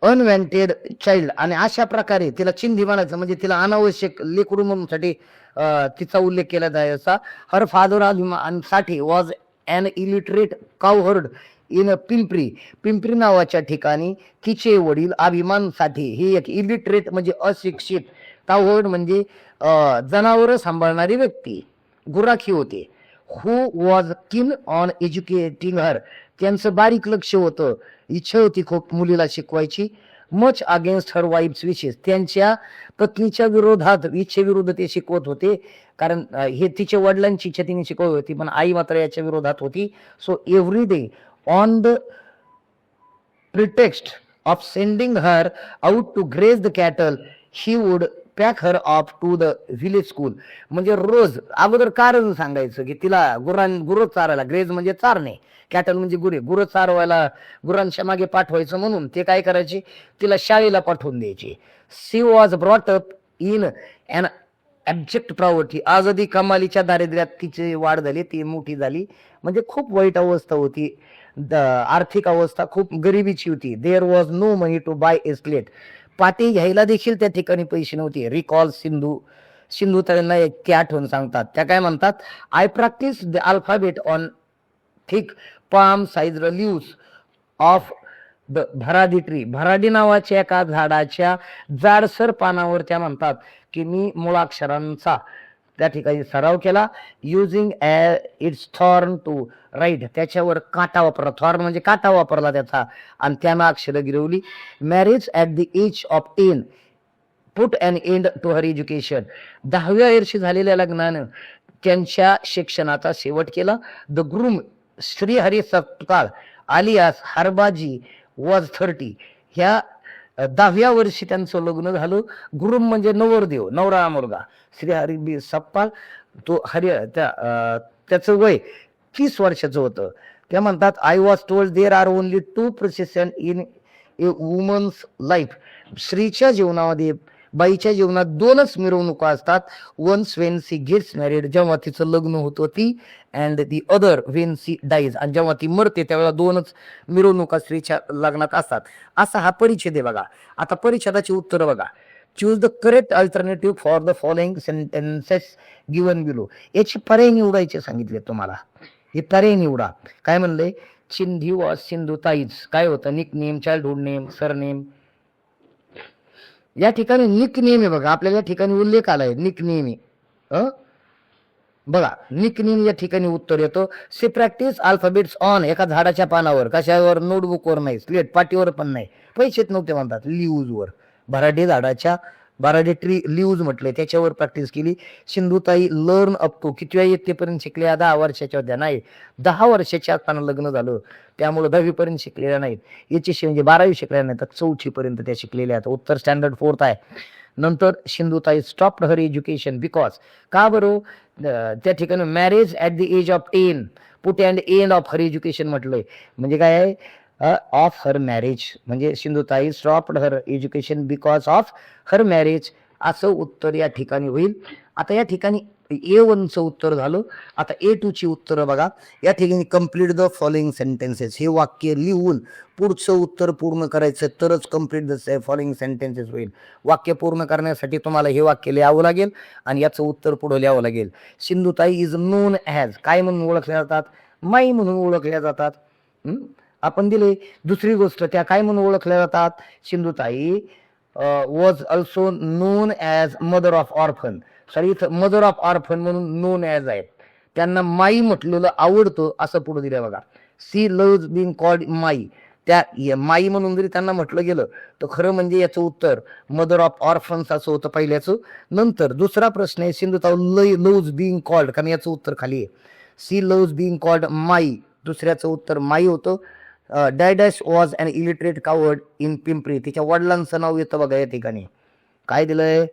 अनवॉन्टेड चाइल्ड. आणि अशा प्रकारे तिला चिंधी म्हणायचं म्हणजे तिला अनावश्यक लेकरू म्हणून साठी तिचा उल्लेख केला जायचा. Her father Sathe was an illiterate cowherd in Pimpri नावाच्या ठिकाणी तिचे वडील अभिमानसाठी ही एक इलिटरेट म्हणजे अशिक्षित, काउहर्ड म्हणजे जनावर सांभाळणारी व्यक्ती, गुराखी होते. हु वॉज किन ऑन एज्युकेटिंग हर. त्यांचं बारीक लक्ष होतं, इच्छा होती खूप मुलीला शिकवायची. मच अगेन्स्ट हर वाईफ्स विशेस. त्यांच्या पत्नीच्या विरोधात इच्छेविरुद्ध ते शिकवत होते. कारण हे तिच्या वडिलांची इच्छा तिने शिकवत होती पण आई मात्र याच्या विरोधात होती. So every day on the pretext of sending her out to graze the cattle he would pack her off to the village school. म्हणजे रोज अगोदर कारण सांगायचं की तिला गुरं चारायला, ग्रेज म्हणजे चारणे, कॅटल म्हणजे गुरं चारवायला गुरांच्या मागे पाठवायचं म्हणून ते काय करायचे, तिला शाळेला पाठवून द्यायचे. She was brought up in an abject poverty. आजही कमालीच्या दारिद्र्यात तिची वाढ झाली, ती मोठी झाली. म्हणजे खूप वाईट अवस्था होती, आर्थिक अवस्था खूप गरिबीची होती. There was no money to buy a slate. पाटी घ्यायला देखील त्या ठिकाणी पैसे नव्हते. रिकॉल सिंधू त्यांना एक ती आठवण सांगतात. त्या काय म्हणतात, I practice the alphabet on thick palm size leaves of the Bharadi tree. Bharadi नावाच्या एका झाडाच्या जाडसर पानावर त्या म्हणतात की मी मुळाक्षरांचा त्या ठिकाणी सराव केला. Using its thorn to write. त्याच्यावर काटा वापरला, थॉर्न म्हणजे काटा वापरला त्याचा आणि त्यानं अक्षरं गिरवली. Marriage at the age of 10 put an end to her education. 10व्या वर्षी झालेल्या लग्नानं त्यांच्या शिक्षणाचा शेवट केला. The groom Shrihari Sapkal alias Harbaji was 30. ह्या 10व्या वर्षी त्यांचं लग्न झालं. गुरुम म्हणजे नवरदेव, नवरा मुलगा. श्रीहरी बी सपकाळ तो त्याचं वय 30 वर्षाचं होतं. त्या म्हणतात I was told there are only 2 procession in a woman's life. स्त्रीच्या जीवनामध्ये, बाईच्या जीवनात 2च मिरवणुका असतात. Once when she gets married, जेव्हा तिचं लग्न होतं ती, and the other when she dies, आणि जेव्हा ती मरते त्यावेळेला 2च मिरवणुका स्त्रीच्या लग्नात असतात. असा हा परिच्छेद आहे बघा. आता परिच्छेदाची उत्तर बघा. Choose the correct alternative for the following sentences given below. याची पर्याय निवडायचे सांगितले तुम्हाला. हे पर्याय निवडा. काय म्हणलंय? चिंधी वॉज सिंधुताईज. काय होतं? Nickname, childhood name, surname. या ठिकाणी निक नेम आहे बघा. आपल्याला या ठिकाणी उल्लेख आलाय निक नेम आहे. बघा निक नेम या ठिकाणी उत्तर येतो. सी प्रॅक्टिस अल्फाबेट्स ऑन, एका झाडाच्या पानावर. कशावर? नोटबुकवर नाही, स्लेट पाटीवर पण नाही. पैसेच नव्हते म्हणतात. लिव्हजवर, भराडे झाडाच्या, भराडे ट्री लिव्ज म्हटले, त्याच्यावर प्रॅक्टिस केली. सिंधुताई लर्न अप टू, कितव्या इयत्तेपर्यंत शिकल्या? 10 वर्षाच्या होत्या. नाही, 10 वर्षाच्या असताना लग्न झालं, त्यामुळे 10वी पर्यंत शिकलेल्या नाहीत. याची म्हणजे 12वी शिकलेल्या नाही तर 4थी पर्यंत त्या शिकलेल्या आहेत. उत्तर स्टँडर्ड 4th आहे. नंतर Sindhutai stopped her education because, का बरं? त्या ठिकाणी marriage at the age of 10 put and end of her education म्हटलंय. म्हणजे काय आहे? Of her marriage. म्हणजे Sindhutai stopped her education because of her marriage, असं उत्तर या ठिकाणी होईल. आता या ठिकाणी A1चं उत्तर झालं. आता A2ची उत्तर बघा. या ठिकाणी कंप्लीट द फॉलोइंग सेंटेन्सेस, हे वाक्य लिहून पुढचं उत्तर पूर्ण करायचं, तरच कंप्लीट द फॉलोइंग सेंटेन्सेस होईल. वाक्य पूर्ण करण्यासाठी तुम्हाला हे वाक्य लिहावं लागेल आणि याचं उत्तर पुढे लिहावं लागेल. सिंधुताई इज नोन ॲज, काय म्हणून ओळखल्या जातात? माई म्हणून ओळखल्या जातात. आपण दिले. दुसरी गोष्ट, त्या काय म्हणून ओळखल्या जातात? Sindhutai was also known as mother of orphan. Sorry, इथं मदर ऑफ ऑर्फन म्हणून नोन ॲज आहेत. त्यांना माई म्हटलेलं आवडतं असं पुढे दिलं बघा. C loves Bing called my. त्या माई म्हणून जरी त्यांना म्हटलं गेलं तर खरं म्हणजे याचं उत्तर मदर ऑफ ऑर्फन्स असं होतं पहिल्याचं. नंतर दुसरा प्रश्न आहे सिंधुताई लव्ज बिंग कॉल्ड, कारण याचं उत्तर खाली आहे. C loves Bing called my, दुसऱ्याचं उत्तर माई होतं. Dash was an illiterate cowherd in Pimpri. तिच्या वडिलांचं नाव येतं बघा या ठिकाणी. काय दिलंय?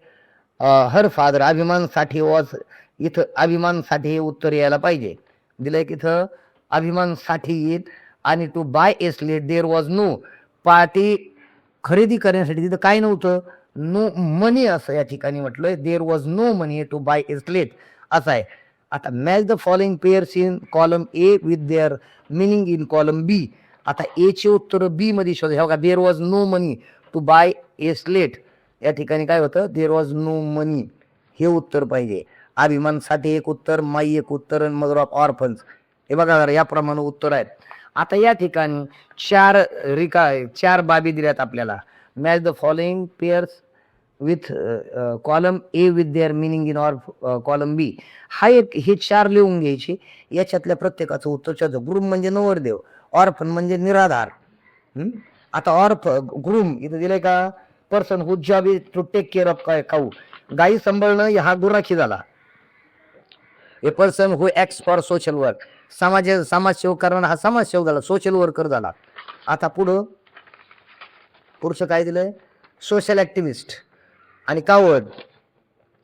Her father. Abhiman Sathe was, इथं अभिमान साठी हे उत्तर यायला पाहिजे. दिलंय की इथं अभिमान साठी येत. आणि to buy a slate there was no. पार्टी खरेदी करण्यासाठी तिथं काय नव्हतं? नो मनी असं या ठिकाणी म्हटलंय. There was no money to buy a slate असं आहे. आता match the following pairs in column A with their meaning in column B. आता ए चे उत्तर बी मध्ये शोधा. हे बघा, there was no money to buy a slate. या ठिकाणी काय होतं? देअर वॉज नो मनी, हे उत्तर पाहिजे. अभिमानसाठी एक उत्तर, माई एक उत्तर, आणि मदर ऑफ ऑर्फन्स. हे बघा याप्रमाणे उत्तर आहेत. आता या ठिकाणी 4 बाबी दिल्यात आपल्याला. Match the following pairs with column A with their meaning in or column B. हा एक, हे 4 लिहून घ्यायचे. याच्यातल्या प्रत्येकाचं उत्तर शोधायचं. ग्रुम म्हणजे नवरदेव, ऑर्फन म्हणजे निराधार. आता ग्रुम इथं दिलंय का? Person who job is to take care of cow. गाई सांभाळणं हा गुराखी झाला. A person who acts for social work. समाजसेवक करणं हा समाजसेवक झाला, सोशल वर्कर झाला. आता पुढचं काय दिलंय? सोशल ऍक्टिव्हिस्ट आणि कावर्ड.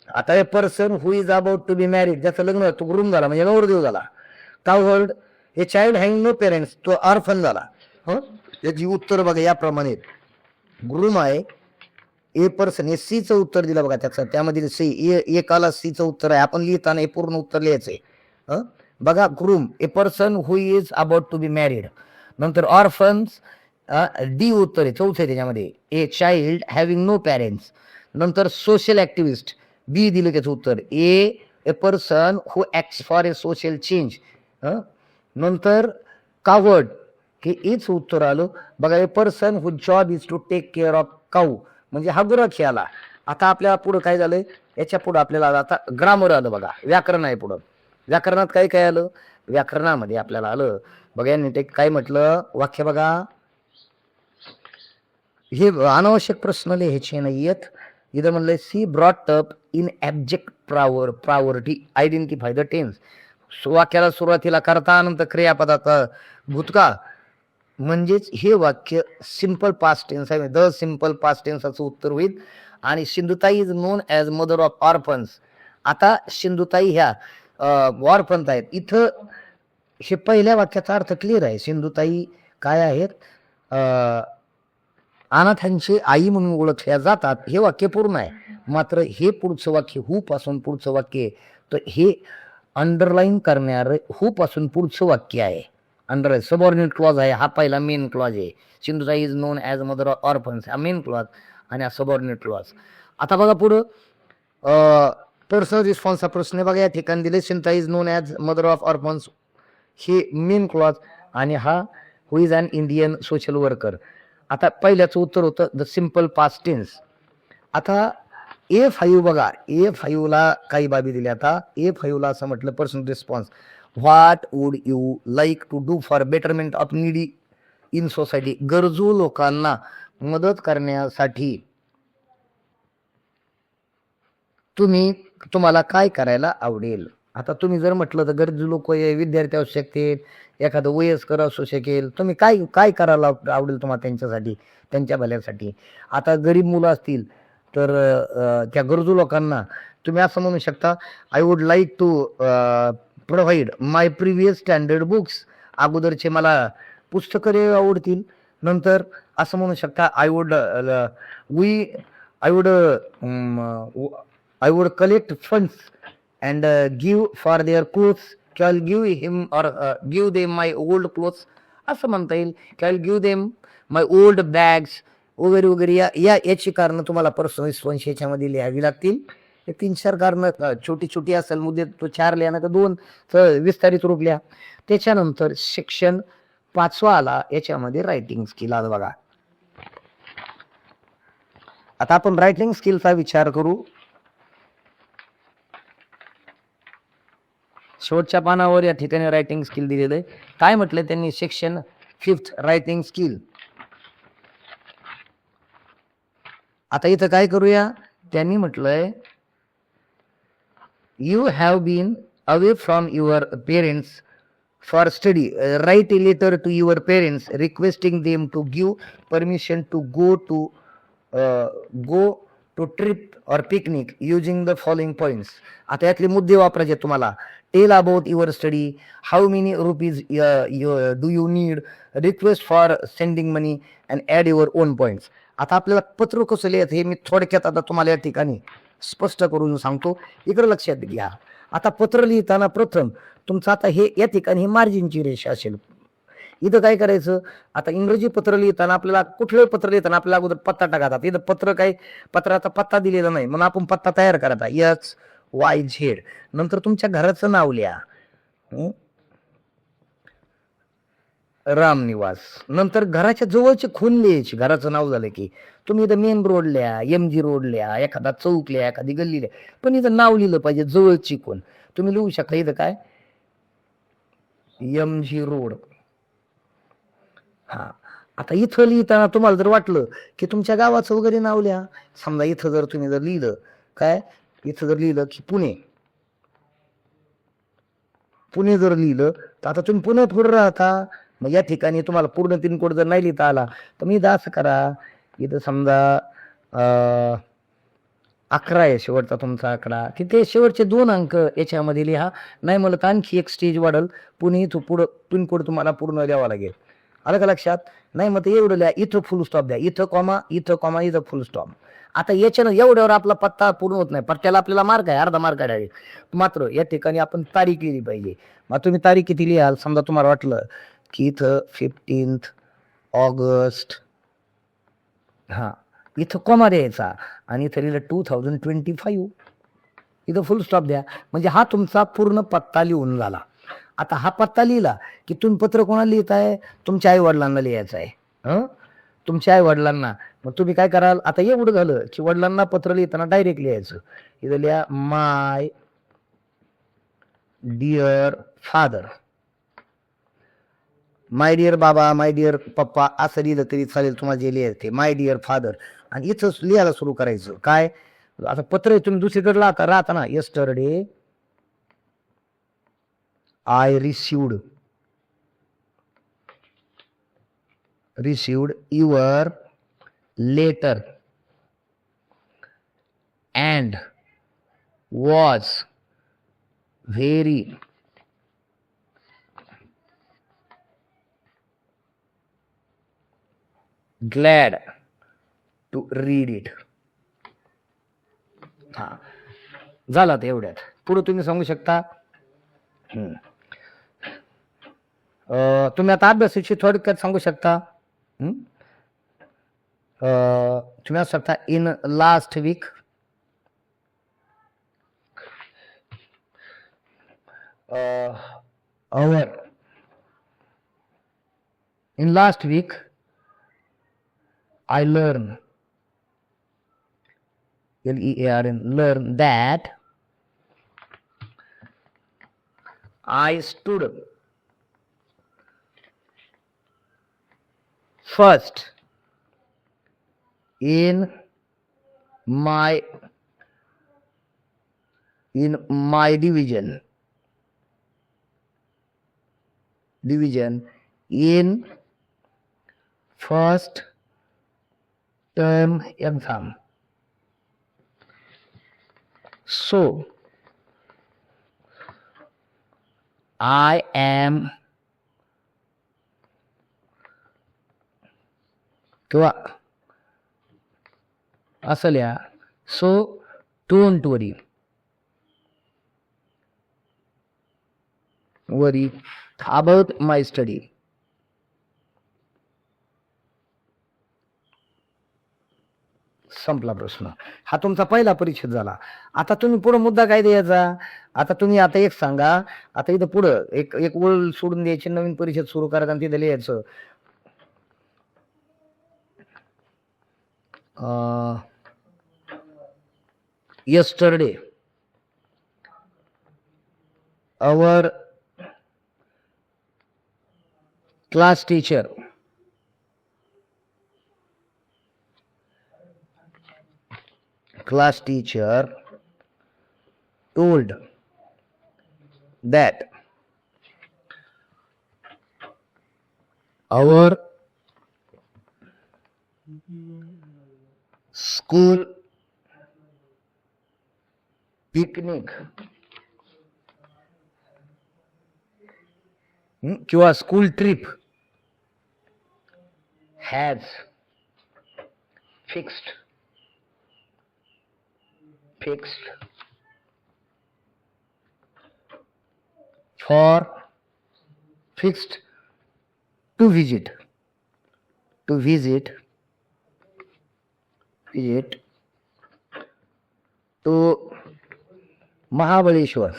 आता a person who is about to be married, ज्याचं लग्न तो ग्रूम झाला म्हणजे नवरदेव झाला. Cowherd a child having no parents, तो ऑर्फन झाला. याची उत्तर बघा याप्रमाणे. ग्रूम आहे ए पर्सन, हे सी चं उत्तर दिलं बघा त्याचं. त्यामध्ये सी एकाला सी चं उत्तर आहे. आपण लिहिताना हे पूर्ण उत्तर लिहायचंय. बघा groom a person who is about to be married. नंतर ऑर्फन्स डी उत्तर आहे, चौथे त्याच्यामध्ये. A child having no parents. नंतर सोशल ऍक्टिव्हिस्ट बी दिलं त्याचं उत्तर. A person who acts for a social change. नंतर कावर्ड हे एच उत्तर आलं बघा. A person who job is to take care of cow, म्हणजे हा गुराखी आला. आता आपल्याला पुढं काय झालंय? याच्या पुढं आपल्याला आता ग्रामर आलं बघा. व्याकरण आहे पुढं. व्याकरणात काय आलं? व्याकरणामध्ये आपल्याला आलं बघा. यांनी ते काय म्हटलं? वाक्य बघा. हे अनावश्यक प्रश्न लिहायचे नाहीयेत. इथं म्हणलंय she brought up in abject poverty identify the tense. वाक्याला सुरुवातीला कर्ता नंतर क्रियापदाचा भूतकाळ, म्हणजेच हे वाक्य सिंपल पास्ट टेन्स आहे. द सिंपल पास्ट टेन्सचं उत्तर होईल. आणि Sindhutai is known as mother of orphans. आता सिंधुताई ह्या ऑर्फन्स आहेत. इथं हे पहिल्या वाक्याचा अर्थ क्लिअर आहे. सिंधुताई काय आहेत? अनाथांची आई म्हणून ओळखल्या जातात. हे वाक्य पूर्ण आहे. मात्र हे पुढचं वाक्य हू पासून पुढचं वाक्य, तर हे अंडरलाईन करणारं हू पासून पुढचं वाक्य आहे. अंडर सबऑर्डिनेट क्लॉज आहे. हा पहिला मेन क्लॉज आहे. Sindhutai is known as mother of orphans हा मेन क्लॉज आणि हा सबऑर्डिनेट क्लॉज. आता बघा पुढं पर्सनल रिस्पॉन्स हा प्रश्न बघा या ठिकाणी दिले. Sindhutai is known as mother of orphans हे मेन क्लॉज आणि हा who is an Indian social worker. आता पहिल्याचं उत्तर होतं द सिंपल पास्ट टेन्स. आता A5 बघा, A5 ला काही बाबी दिल्या. आता A5 ला असं म्हटलं personal response, what would you like to do for betterment of needy in society. गरजू लोकांना मदत करण्यासाठी तुम्हाला काय करायला आवडेल. आता तुम्ही जर म्हटलं तर गरजू लोक विद्यार्थी असू शकतील, एखादं वयस्कर असू शकेल. तुम्ही काय काय करायला आवडेल तुम्हाला त्यांच्यासाठी, त्यांच्या भल्यासाठी. आता गरीब मुलं असतील तर त्या गरजू लोकांना तुम्ही असं म्हणू शकता, I would like to provide my previous standard books. अगोदरचे मला पुस्तकं आवडतील. नंतर असं म्हणू शकता, I would collect funds and give for their clothes. I'll give him or give them my old clothes असं म्हणता येईल. I'll give them my old bags वगैरे वगैरे. याची कारणं तुम्हाला पर्सनल रिस्पॉन्स याच्यामध्ये लिहावी लागतील. 3-4 कारणं छोटी छोटी असेल मुद्दे तो 4 लिहा ना, 2 विस्तारित रूप लिहा. त्याच्यानंतर सेक्शन 5 आला, याच्यामध्ये रायटिंग स्किल आलं बघा. आता आपण रायटिंग स्किलचा विचार करू. शेवटच्या पानावर या ठिकाणी रायटिंग स्किल दिलेलं आहे. काय म्हटलं त्यांनी? Section 5 writing skill. आता इथं काय करूया? त्यांनी म्हटलंय you have been away from your parents for study. Write a letter to your parents requesting them to give permission to go to trip or picnic using the following points. आता यातले मुद्दे वापरायचे तुम्हाला. Tell about your study, how many rupees do you need, request for sending money and add your own points. आता आपल्याला पत्र कसं लिहायचं हे मी थोडक्यात आता तुम्हाला या ठिकाणी स्पष्ट करून सांगतो. इकडे लक्षात घ्या. आता पत्र लिहिताना प्रथम तुमचं आता हे या ठिकाणी मार्जिनची रेषा असेल. इथं काय करायचं? आता इंग्रजी पत्र लिहिताना आपल्याला कुठलं पत्र लिहिताना आपल्याला अगोदर पत्ता टाकायचा. इथं पत्र काय, पत्राचा पत्ता दिलेला नाही म्हणून आपण पत्ता तयार करायचा. SYZ. नंतर तुमच्या घराचं नाव लिहा, रामनिवास. नंतर घराच्या जवळचे खून लिहायची. घराचं नाव झालं की तुम्ही इथं मेन रोड लिहा, MG रोड लिहा, एखादा चौक लिहा, एखादी गल्ली लिहा, पण इथं नाव लिहिलं पाहिजे जवळची खून. तुम्ही लिहू शकता इथं काय MG रोड. हा. आता इथं लिहिताना तुम्हाला जर वाटलं की तुमच्या गावाचं वगैरे नाव लिहा. समजा इथं जर तुम्ही जर लिहिलं काय, इथं जर लिहिलं की पुणे जर लिहिलं तर आता तुम्ही पुण्यात कुठं राहता, मग या ठिकाणी तुम्हाला पूर्ण पिनकोड जर नाही लिहिता आला तर मी इथं असं करा. इथं समजा 11 आहे शेवटचा तुमचा आकडा, की ते शेवटचे 2 अंक याच्यामध्ये लिहा. नाही मला तर आणखी एक स्टेज वाढल. पुणे इथं पुढं पिनकोड तुम्हाला पूर्ण द्यावा लागेल. आलं का लक्षात? नाही मग एवढं लिहा. इथं फुल स्टॉप द्या, इथं कॉमा, इथं कॉमा, इथं फुल स्टॉप. आता याच्यानं एवढ्यावर आपला पत्ता पूर्ण होत नाही. पत्त्याला आपल्याला मार्क आहे, अर्धा मार्क आहे. मात्र या ठिकाणी आपण तारीख लिहिली पाहिजे. मग तुम्ही तारीख किती लिहाल? समजा तुम्हाला वाटलं की इथं 15 ऑगस्ट, हा इथं कॉमा द्यायचा आणि इथं लिहिलं 2025, इथं फुल स्टॉप द्या. म्हणजे हा तुमचा पूर्ण पत्ता लिहून झाला. आता हा पत्ता लिहिला की तुम्ही पत्र कोणाला लिहिताय? तुमच्या आई वडिलांना लिहायचं आहे. तुमच्या आई वडिलांना. मग तुम्ही काय कराल? आता एवढं झालं की वडिलांना पत्र लिहिताना डायरेक्ट लिहायचं. इथं लिहा my dear father, my dear baba, my dear पप्पा असं लिहिलं तरी चालेल. तुम्हाला जे लिहायचं माय डिअर फादर. आणि इथं लिहायला सुरू करायचं. काय आता पत्र तुम्ही दुसरीकडे राहता ना, yesterday I received your letter and was very glad to read it. हा झाला तर एवढ्यात. पुढे तुम्ही सांगू शकता. तुम्ही आता अभ्यासाची थोडक्यात सांगू शकता. तुम्ही असू शकता in last week in last week I learn that I stood first in my division in first term exam. So I am किंवा असं लिहा. So don't worry about my study. संपला प्रश्न. हा तुमचा पहिला परिच्छेद झाला. आता तुम्ही पुढे मुद्दा काय द्यायचा. आता तुम्ही आता एक सांगा. आता इथं पुढं एक ओळ सोडून द्यायची, नवीन परिच्छेद सुरू करायचा आणि तिथे लिहायचं yesterday our class teacher told that our school picnic किंवा school trip has fixed to visit to Mahabaleshwar.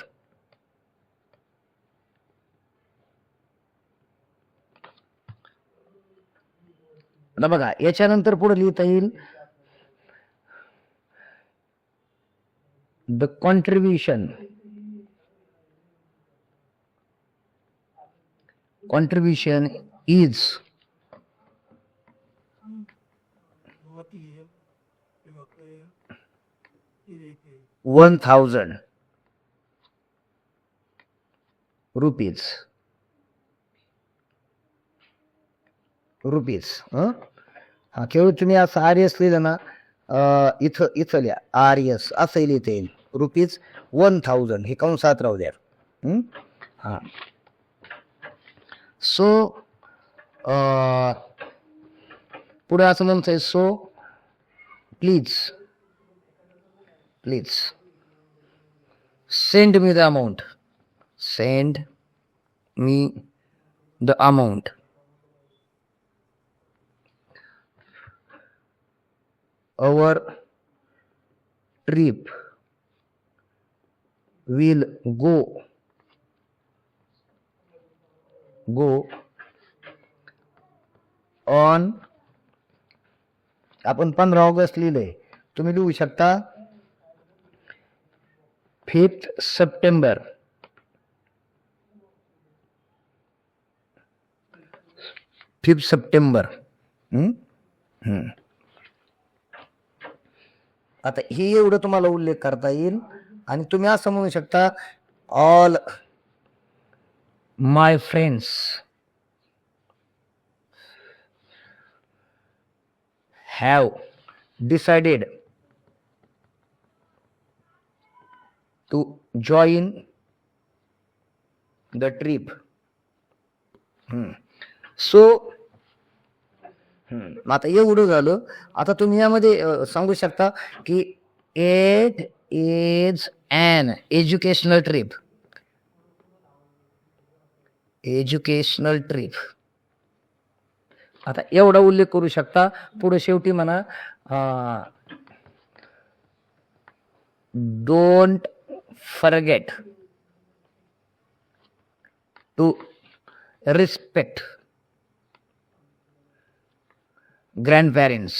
बघा याच्यानंतर पुढे लिहिता येईल द कॉन्ट्रीब्युशन इज 1000 रुपीज. हा केवळ तुम्ही असं आर एस लिहिलं ना, इथं लिहा आर एस असं लिहिता येईल. रुपीज 1000 हे कंसात राहू द्या. हा सो पुढे असं म्हणतंय so please send me the amount. Our trip will go on. आपण 15 ऑगस्ट लिहिलंय. तुम्ही लिहू शकता 5th सप्टेंबर. आता हे एवढं तुम्हाला उल्लेख करता येईल. आणि तुम्ही असं म्हणू शकता all my friends have decided to join the trip. So आता एवढं झालं. आता तुम्ही यामध्ये सांगू शकता की it is an educational trip. Educational trip. आता एवढा उल्लेख करू शकता. पुढे शेवटी म्हणा डोंट फॉरगेट टू रिस्पेक्ट ग्रँडपॅरेंट्स.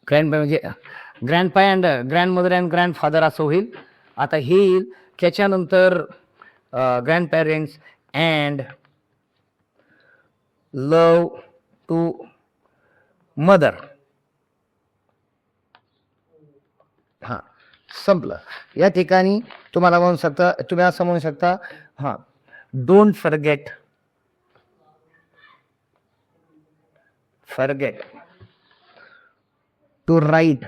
म्हणजे grandpa and grandmother and grandfather असं होईल. आता हे येईल त्याच्यानंतर ग्रँडपॅरेंट्स अँड लव टू मदर. हा संपलं. या ठिकाणी तुम्हाला म्हणू शकता, तुम्ही असं म्हणू शकता हा don't forget to write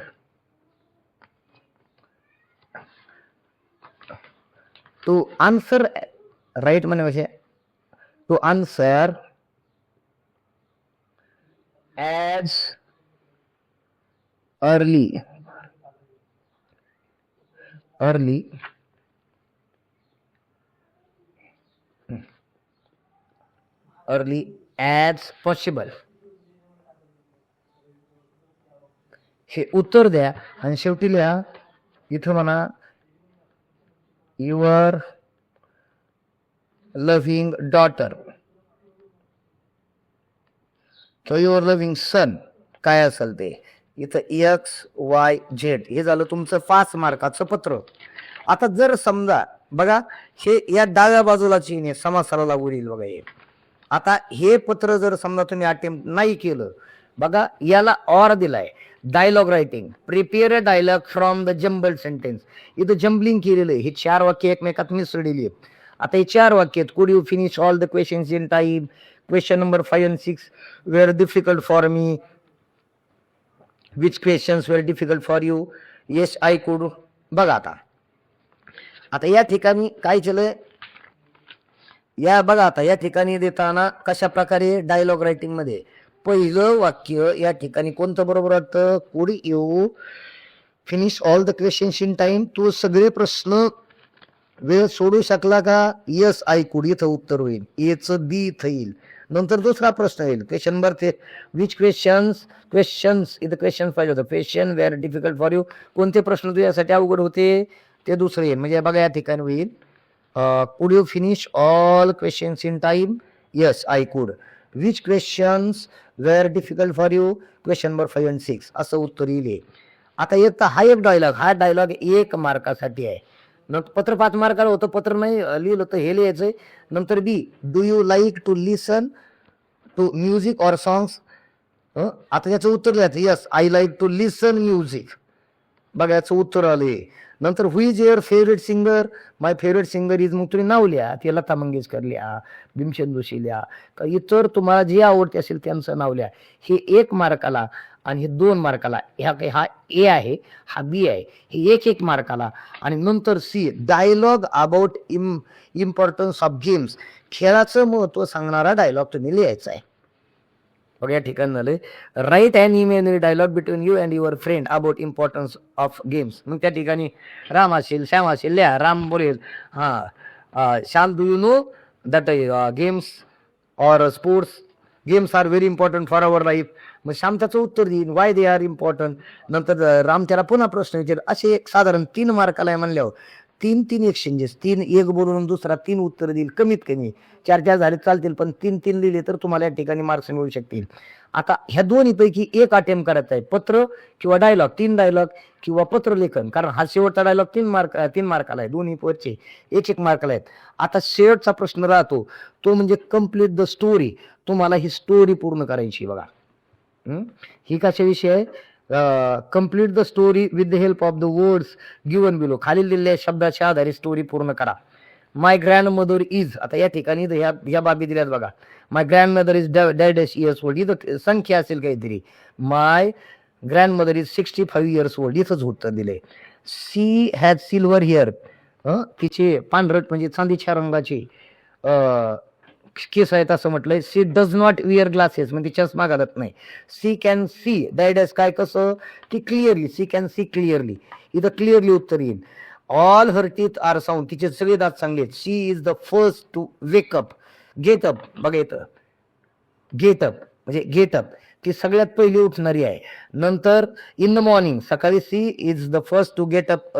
to answer. Write म्हणजे to answer as early as possible. हे उत्तर द्या आणि शेवटी लिहा इथं म्हणा युअर लव्हिंग डॉटर किंवा युअर लव्हिंग सन काय असेल ते. इथं XYZ हे झालं तुमचं 5 मार्काचं पत्र. आता जर समजा बघा हे या डाव्या बाजूला चिन्ह आहे, समासाला लागू येईल बघा हे. आता हे पत्र जर समजा तुम्ही अटेम्प्ट नाही केलं बघा याला ऑर दिलाय. Dialogue writing prepare a dialogue from the jumbled sentence. इथं जम्बलिंग केलेलं आहे. हे 4 वाक्य एकमेकात मिसळलेली आहेत. आता हे 4 वाक्य आहेत. कुड you finish all the questions in time. Question number 5 and 6 were difficult for me. Which questions were difficult for you? Yes, I could. बघा आता या ठिकाणी काय केलंय या बघा आता या ठिकाणी देताना कशा प्रकारे डायलॉग रायटिंग मध्ये पहिलं वाक्य या ठिकाणी कोणतं बरोबर वाटतं. Could you finish all the questions in time. तू सगळे प्रश्न वेळ सोडू शकला का. यस आय कुड इथं उत्तर होईल. एचं बी इथं येईल. नंतर दुसरा प्रश्न येईल क्वेश्चन नंबर 3 विच क्वेश्चन्स इथं क्वेश्चन पाहिजे होतं. Question were difficult for you. कोणते प्रश्न तुझ्यासाठी अवघड होते ते दुसरे येईल. म्हणजे बघा या ठिकाणी होईल could you finish all questions in time. Yes I could. Which questions were difficult for you. Question number 5 and 6 असं उत्तर येईल. आता एक तर हा डायलॉग 1 मार्कासाठी आहे. नंतर पत्र 5 मार्काला होतं. पत्र नाही लिहिलं तर हे लिहायचंय. नंतर B do you like to listen to music or songs. आता याचं उत्तर लिहायचं. Yes I like to listen music. बघा याचं उत्तर आले. नंतर who is your favourite singer. My favourite singer is. मग तुम्ही नाव लिहा. ते लता मंगेशकर लिहा, भीमसेन जोशी लिहा, इतर तुम्हाला जे आवडते असेल त्यांचं नाव लिहा. हे 1 मार्काला आणि हे 2 मार्काला. हा ए आहे, हा बी आहे. हे 1 मार्काला. आणि नंतर C dialogue about importance of games. खेळाचं महत्व सांगणारा डायलॉग तुम्ही लिहायचा आहे. बघा या ठिकाणी झाले write and imaginary dialogue between you and your friend about importance of games. मग त्या ठिकाणी राम असेल, श्याम असेल, लिहा. राम बोलेल Shyam do you know that games or sports games are very important for our life. मग श्याम त्याचं उत्तर देईन वाय दे आर इम्पॉर्टंट. नंतर राम त्याला पुन्हा प्रश्न विचार. असे एक साधारण 3 मार्काला आहे म्हणल्यावर 3 एक्सचेंजेस. 3 एक बोलून दुसरा 3 उत्तर देईल. कमीत कमी 4 झाले चालतील पण 3 लिहिले तर तुम्हाला या ठिकाणी मार्क्स मिळू शकतील. आता ह्या दोन्हीपैकी एक अटेम्प्ट करायचा आहे. पत्र किंवा डायलॉग. 3 डायलॉग किंवा पत्र लेखन. कारण हा शेवटचा डायलॉग 3 मार्काला आहे. दोन्ही वरचे 1 मार्काला आहेत. आता शेवटचा प्रश्न राहतो तो म्हणजे कम्प्लीट द स्टोरी. तुम्हाला ही स्टोरी पूर्ण करायची. बघा ही कशाविषयी आहे. Complete the story with the help of the words given below. खालील दिलेल्या शब्दाच्या आधारे स्टोरी पूर्ण करा. माय ग्रँड मदर इज, आता या ठिकाणी ह्या बाबी दिल्यात बघा. My grand mother is dash years old, इथं संख्या असेल काहीतरी. My grand mother is 65 years old, इथंच उत्तर दिले. सी हॅज सिल्वर हिअर, तिचे पांढरट म्हणजे चांदीच्या रंगाचे केस आहेत असं म्हटलंय. She does not wear glasses, म्हणजे चष्मा घालत नाही. सी कॅन सी डॅश काय कसं की clearly, she can see clearly, इथं क्लिअरली उत्तर येईल. All her teeth are sound, तिचे सगळे दात चांगले आहेत. She is the first to wake up, get up, बघा येतं गेट अप म्हणजे गेट अप, ती सगळ्यात पहिली उठणारी आहे. नंतर इन द मॉर्निंग, सकाळी she is the first to get up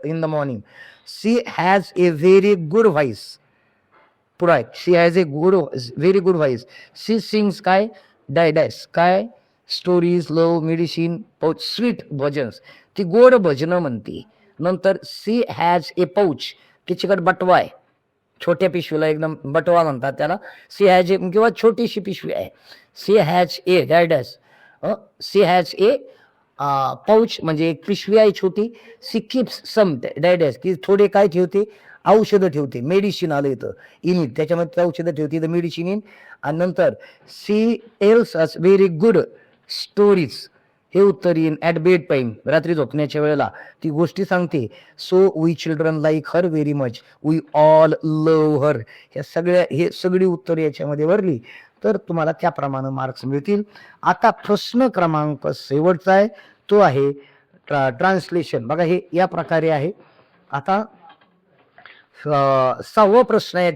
in the morning. She has a very good voice, पुढे आहे she has a very good voice. She sings काय डॅश काय stories, love, medicine, pouch, sweet bhajans, ती गोड भजनं म्हणते. नंतर सी हॅज ए पाऊच, तिच्याकडे बटवा आहे, छोट्या पिशवीला एकदम बटवा म्हणतात त्याला. सी हॅज ए किंवा छोटीशी पिशवी आहे. She has a dash, she has a pouch म्हणजे एक पिशवी आहे छोटी. सी कीप्स सम डॅश, की थोडे काय ठेवते, औषधं ठेवते. मेडिसिन आलं इथं इन इट, त्याच्यामध्ये औषधं ठेवते, द मेडिसिन इन. आणि नंतर she tells us very good stories, हे उत्तर येईन. ॲट बेड टाईम, रात्री झोपण्याच्या वेळेला ती गोष्टी सांगते. So we children like her very much, we all love her. ह्या सगळ्या हे सगळी उत्तर याच्यामध्ये भरली तर तुम्हाला त्याप्रमाणे मार्क्स मिळतील. आता प्रश्न क्रमांक शेवटचा आहे, तो आहे ट्रान्सलेशन. बघा हे या प्रकारे आहे. आता 6वा प्रश्न या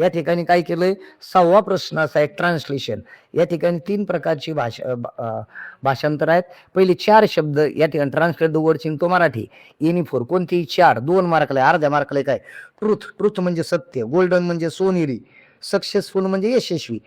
ठिकाणी काय केलंय, 6वा प्रश्न असा आहे ट्रान्सलेशन. या ठिकाणी 3 प्रकारची भाषांतर आहेत. पहिले 4 शब्द या ठिकाणी translate the words into Marathi. Any four कोणती 4, 2 मार्कला, अर्ध्या मार्कला काय. ट्रुथ म्हणजे सत्य, गोल्डन म्हणजे सोनेरी, सक्सेसफुल म्हणजे यशस्वी.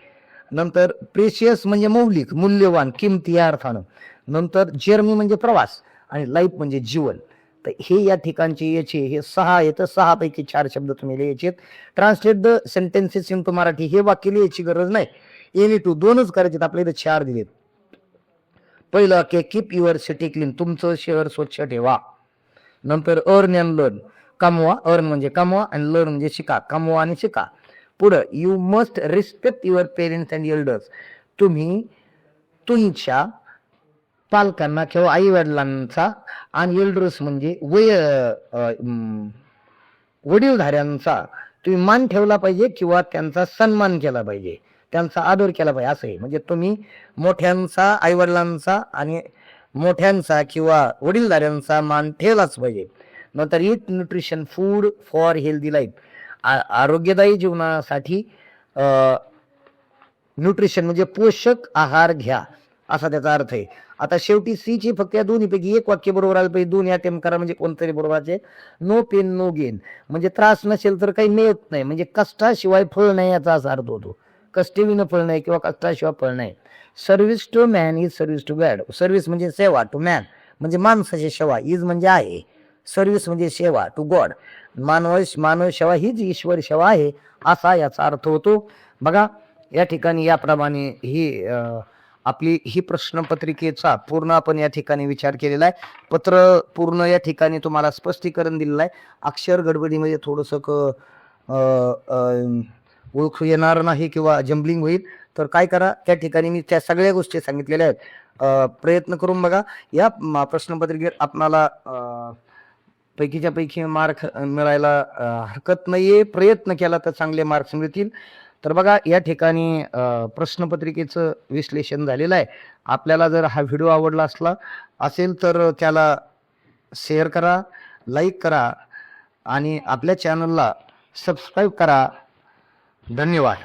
नंतर प्रेशियस म्हणजे मौलिक, मूल्यवान, किमती या अर्थानं. नंतर जर्नी म्हणजे प्रवास, आणि लाईफ म्हणजे जीवन. तर हे या ठिकाणचे याचे हे 6 येतं. 6 पैकी 4 शब्द तुम्ही लिहायचे. Translate the sentences into Marathi, हे वाक्य लिहायची गरज नाही. एनी टू 2च करायचे, आपल्या इथे 4 दिलेत. पहिलं वाक्य कीप युअर सिटी क्लीन, तुमचं शहर स्वच्छ ठेवा. नंतर अर्न अँड लर्न, कमवा, अर्न म्हणजे कमवा आणि लर्न म्हणजे शिका, कमवा आणि शिका. पुढं you must respect your parents and elders, तुम्ही तुमच्या पालकांना किंवा आई वडिलांचा, आणि एल्डर्स म्हणजे वडीलधाऱ्यांचा तुम्ही मान ठेवला पाहिजे किंवा त्यांचा सन्मान केला पाहिजे, त्यांचा आदर केला पाहिजे. असं आहे म्हणजे तुम्ही मोठ्यांचा, आई वडिलांचा आणि मोठ्यांचा किंवा वडीलधाऱ्यांचा मान ठेवलाच पाहिजे. नंतर eat nutrition food for healthy life, आरोग्यदायी जीवनासाठी न्यूट्रिशन म्हणजे पोषक आहार घ्या, असा त्याचा अर्थ आहे. आता शेवटी सी ची फक्त या दोन्हीपैकी एक वाक्य बरोबर आलं पाहिजे. 2 अटेम्प्ट करा म्हणजे कोणतरी बरोबर. नो पेन नो गेन म्हणजे त्रास नसेल तर काही मिळत नाही, म्हणजे कष्टाशिवाय फळ नाही याचा असा अर्थ होतो. कष्टविना फळ नाही किंवा कष्टाशिवाय फळ नाही. Service to man is service to god, service म्हणजे सेवा, टू मॅन म्हणजे माणसाची सेवा, इज म्हणजे आहे, सर्व्हिस म्हणजे सेवा, टू गॉड मानव सेवा हीच ईश्वर सेवा आहे, असा याचा अर्थ होतो. बघा या ठिकाणी याप्रमाणे ही आपली ही प्रश्नपत्रिकेचा पूर्ण आपण या ठिकाणी विचार केलेला आहे. पत्र पूर्ण या ठिकाणी तुम्हाला स्पष्टीकरण दिलेलं आहे. अक्षर गडबडीमध्ये थोडंसं ओळखू येणार नाही किंवा जम्बलिंग होईल तर काय करा, त्या ठिकाणी मी त्या सगळ्या गोष्टी सांगितलेल्या आहेत. प्रयत्न करून बघा. या प्रश्नपत्रिकेत आपणाला पैकीच्या पैकी मार्क मिळायला हरकत नाहीये. प्रयत्न केला तर चांगले मार्क्स मिळतील. तर बघा या ठिकाणी प्रश्नपत्रिकेचं विश्लेषण झालेलं आहे. आपल्याला जर हा व्हिडिओ आवडला असेल तर त्याला शेअर करा, लाईक करा आणि आपल्या चॅनलला सबस्क्राईब करा. धन्यवाद.